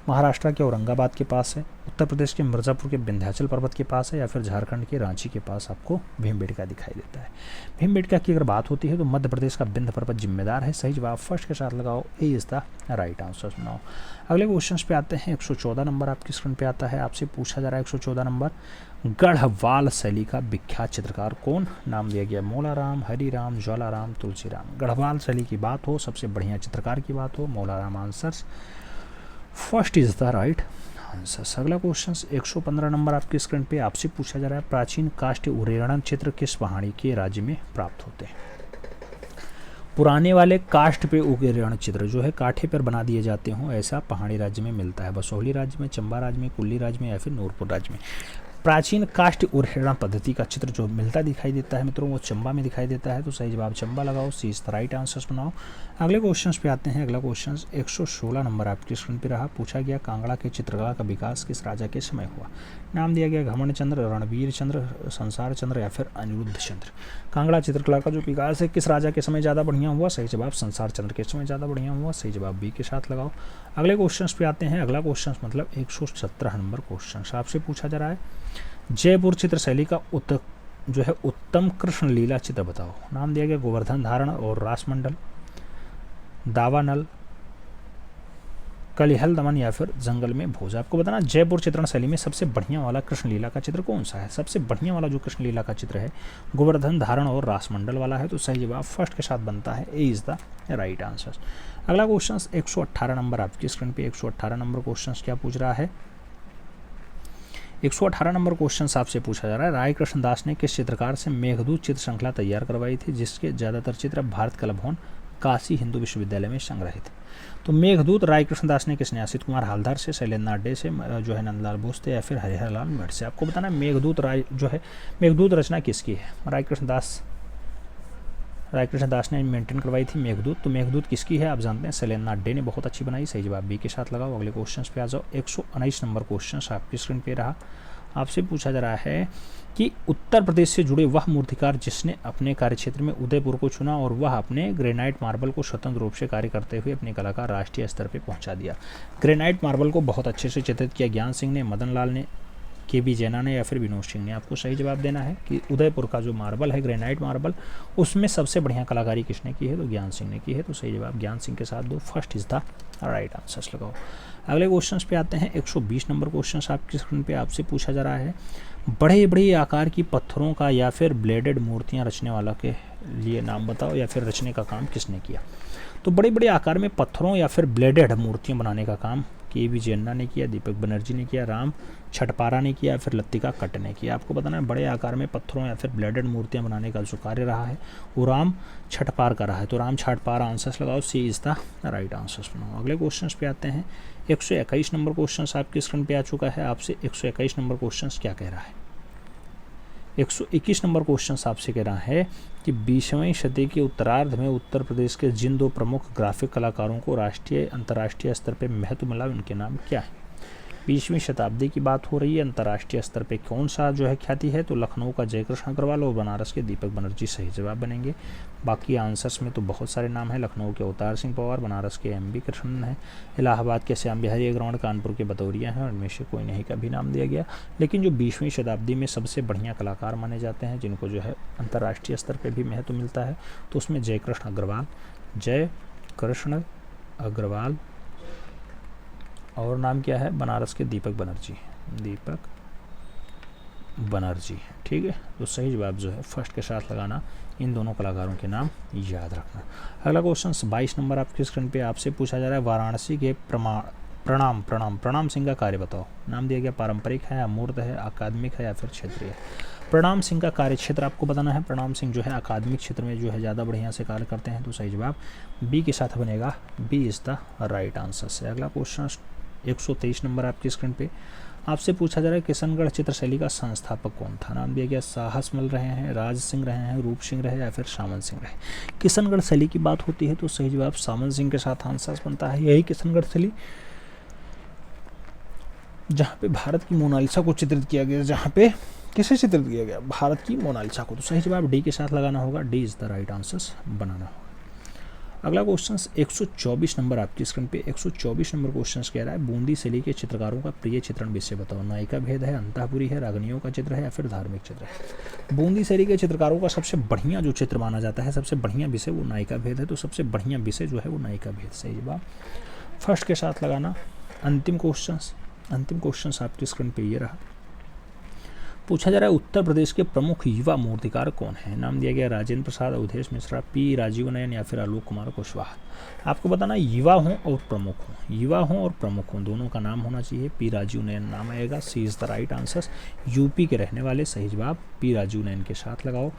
महाराष्ट्र के औरंगाबाद के पास है, उत्तर प्रदेश के मिर्ज़ापुर के विंध्याचल पर्वत के पास है या फिर झारखंड के रांची के पास आपको भीमबेटका दिखाई देता है। भीमबेटका की अगर बात होती है तो मध्य प्रदेश का विंध्य पर्वत जिम्मेदार है। सही जवाब फर्स्ट के साथ लगाओ, ए इज द राइट आंसर सुनाओ। अगले क्वेश्चन पे आते हैं। 114 नंबर आपकी स्क्रीन पे आता है। आपसे पूछा जा रहा है 114 नंबर, गढ़वाल शैली का विख्यात चित्रकार कौन। नाम दिया गया मौलाराम, हरिराम, ज्वालाराम, तुलसीराम। गढ़वाल शैली की बात हो, सबसे बढ़िया चित्रकार की बात हो, Maularam answers first is the right answer. अगला क्वेश्चन 115 नंबर आपकी स्क्रीन पे आपसे पूछा जा रहा है प्राचीन काष्ठ उरेणन चित्र किस पहाड़ी के राज्य में प्राप्त होते हैं। पुराने वाले काष्ठ पे उरेणन चित्र जो है काठे पर बना दिए जाते हों ऐसा पहाड़ी राज्य में मिलता है। बसोहली राज्य में, चंबा राज्य में, कुल्ली राज्य में या फिर नूरपुर राज्य में। प्राचीन काष्ठ उरेणन पद्धति का चित्र जो मिलता दिखाई देता है मित्रों वो चंबा में दिखाई देता है। तो सही जवाब चंबा लगाओ, सी इज द राइट आंसर बनाओ। अगले क्वेश्चन पे आते हैं। अगला क्वेश्चन 116 नंबर आपकी स्क्रीन पे रहा। पूछा गया कांगड़ा के चित्रकला का विकास किस राजा के समय हुआ। नाम दिया गया घमंड चंद्र, रणवीर चंद्र, संसार चंद्र या फिर अनिरुद्ध चंद्र। कांगड़ा चित्रकला का जो विकास है किस राजा के समय ज़्यादा बढ़िया हुआ। सही जवाब संसार चंद्र के समय ज़्यादा बढ़िया हुआ। सही जवाब बी के साथ लगाओ। अगले क्वेश्चन पे आते हैं। अगला क्वेश्चन मतलब 117 नंबर क्वेश्चन आपसे पूछा जा रहा है जयपुर चित्र शैली का उत्तम कृष्ण लीला चित्र बताओ। नाम दिया गया गोवर्धन धारण और रासमंडल, दावानल, कलिहल दमन या फिर जंगल में भोज। आपको बताना जयपुर चित्रण शैली में सबसे बढ़िया वाला कृष्ण लीला का चित्र कौन सा है। सबसे बढ़िया वाला जो कृष्ण लीला का चित्र है गोवर्धन धारण और रासमंडल वाला है। तो सही जवाब फर्स्ट के साथ बनता है, ए इज द राइट आंसर। अगला क्वेश्चन 118 नंबर आपकी स्क्रीन पे 118 नंबर क्वेश्चन क्या पूछ रहा है। 118 नंबर क्वेश्चन आपसे पूछा जा रहा है राय कृष्ण दास ने किस चित्रकार से मेघदूत चित्र श्रृंखला तैयार करवाई थी जिसके ज़्यादातर चित्र भारत कला भवन काशी हिंदू विश्वविद्यालय में संग्रहित। तो मेघदूत राय कृष्ण दास ने किसने, असित कुमार हालदार से, शैलेंद्र नाथ डे से, जो है नंदलाल बोस से या फिर हरिहर लाल मेढ़ से। आपको बताना है मेघदूत राय जो है मेघदूत रचना किसकी है। राय कृष्ण दास ने मेंटेन करवाई थी मेघदूत। तो मेघदूत किसकी है आप जानते हैं, शैलेंद्र नाथ डे ने बहुत अच्छी बनाई। सही जवाब बी के साथ लगाओ। अगले क्वेश्चन पे आ जाओ। 119 नंबर क्वेश्चन आपकी स्क्रीन पे रहा। आपसे पूछा जा रहा है कि उत्तर प्रदेश से जुड़े वह मूर्तिकार जिसने अपने कार्यक्षेत्र में उदयपुर को चुना और वह अपने ग्रेनाइट मार्बल को स्वतंत्र रूप से कार्य करते हुए अपनी कला का राष्ट्रीय स्तर पर पहुंचा दिया। ग्रेनाइट मार्बल को बहुत अच्छे से चित्रित किया ज्ञान सिंह ने, मदन लाल ने, के.बी. जैना ने या फिर विनोद सिंह ने। आपको सही जवाब देना है कि उदयपुर का जो मार्बल है ग्रेनाइट मार्बल उसमें सबसे बढ़िया कलाकारी किसने की है, तो ज्ञान सिंह ने की है। तो सही जवाब ज्ञान सिंह के साथ दो, first is the right answer लगाओ। अगले क्वेश्चन पे आते हैं। 120 नंबर क्वेश्चन आपकी स्क्रीन पे आपसे पूछा जा रहा है बड़े बड़े आकार की पत्थरों का या फिर ब्लेडेड मूर्तियां रचने वाला के लिए नाम बताओ या फिर रचने का काम किसने किया। तो बड़े बड़े आकार में पत्थरों या फिर ब्लेडेड मूर्तियां बनाने का काम के.बी. जैना ने किया, दीपक बनर्जी ने किया, राम छठपारा ने किया, फिर लत्तिका कट्ट ने किया। आपको बताना है बड़े आकार में पत्थरों या फिर ब्लेडेड मूर्तियां बनाने का जो कार्य रहा है वो राम छठपार का रहा है। तो राम छठपार आंसर्स लगाओ, सी इज द राइट आंसर्स बनाओ। अगले क्वेश्चन पे आते हैं। 121 नंबर क्वेश्चन आपकी स्क्रीन पे आ चुका है। आपसे 121 नंबर क्वेश्चन क्या कह रहा है। 121 नंबर क्वेश्चन आपसे कह रहा है कि 20वीं सदी के उत्तरार्ध में उत्तर प्रदेश के जिन दो प्रमुख ग्राफिक कलाकारों को राष्ट्रीय अंतर्राष्ट्रीय स्तर पर महत्व मिला उनके नाम क्या है। 20वीं शताब्दी की बात हो रही है, अंतर्राष्ट्रीय स्तर पे कौन सा जो है ख्याति है, तो लखनऊ का जयकृष्ण अग्रवाल और बनारस के दीपक बनर्जी सही जवाब बनेंगे। बाकी आंसर्स में तो बहुत सारे नाम हैं, लखनऊ के अवतार सिंह पवार, बनारस के एम बी कृष्णन है, इलाहाबाद के श्याम बिहारी अग्रवाल, कानपुर के बतौरिया हैं और इनमें से कोई नहीं का भी नाम दिया गया। लेकिन जो 20वीं शताब्दी में सबसे बढ़िया कलाकार माने जाते हैं, जिनको जो है अंतर्राष्ट्रीय स्तर पर भी महत्व मिलता है, तो उसमें जयकृष्ण अग्रवाल, जय कृष्ण अग्रवाल, और नाम क्या है, बनारस के दीपक बनर्जी, दीपक बनर्जी। ठीक है, तो सही जवाब जो है फर्स्ट के साथ लगाना, इन दोनों कलाकारों के नाम याद रखना। अगला क्वेश्चन 22 नंबर आपके स्क्रीन पे आपसे पूछा जा रहा है, वाराणसी के प्रणाम सिंह का कार्य बताओ। नाम दिया गया पारंपरिक है, अमूर्त है, अकादमिक है या फिर क्षेत्रीय। प्रणाम सिंह का कार्य क्षेत्र आपको बताना है। प्रणाम सिंह जो है अकादमिक क्षेत्र में जो है ज़्यादा बढ़िया से कार्य करते हैं, तो सही जवाब बी के साथ बनेगा, B is the right answer से। अगला क्वेश्चन 123 नंबर आपकी स्क्रीन पे आपसे पूछा जा रहा है, किशनगढ़ चित्रशैली का संस्थापक कौन था। नाम दिया गया साहस मल रहे हैं, राज सिंह रहे हैं, रूप सिंह रहे या फिर सामंत सिंह रहे। किशनगढ़ शैली की बात होती है तो सही जवाब सामंत सिंह के साथ आंसर बनता है। यही किशनगढ़ शैली जहाँ पे भारत की मोनालिसा को चित्रित किया गया, जहाँ पे किसे चित्रित किया गया, भारत की मोनालिसा को, तो सही जवाब डी के साथ लगाना होगा, D is the right answer बनाना होगा। अगला क्वेश्चन 124 नंबर आपकी स्क्रीन पे 124 नंबर क्वेश्चन कह रहा है, बूंदी शैली के चित्रकारों का प्रिय चित्रण विषय बताओ। नायिका भेद है, अंतःपुरी है, रागनियों का चित्र है या फिर धार्मिक चित्र है। बूंदी शैली के चित्रकारों का सबसे बढ़िया जो चित्र माना जाता है, सबसे बढ़िया विषय वो नायिका भेद है, तो सबसे बढ़िया विषय जो है वो नायिका भेद, सही जवाब फर्स्ट के साथ लगाना। अंतिम क्वेश्चन आपकी स्क्रीन पे ये रहा, पूछा जा रहा है उत्तर प्रदेश के प्रमुख युवा मूर्तिकार कौन है। नाम दिया गया राजेंद्र प्रसाद, अवधेश मिश्रा, पी राजीव नयन या फिर आलोक कुमार कुशवाहा। आपको बताना युवा हों और प्रमुख हों, युवा हों और प्रमुख हों, दोनों का नाम होना चाहिए। पी राजीव नयन नाम आएगा, C is the right answer. UP के रहने वाले, सही जवाब पी राजीव नयन के साथ लगाओ।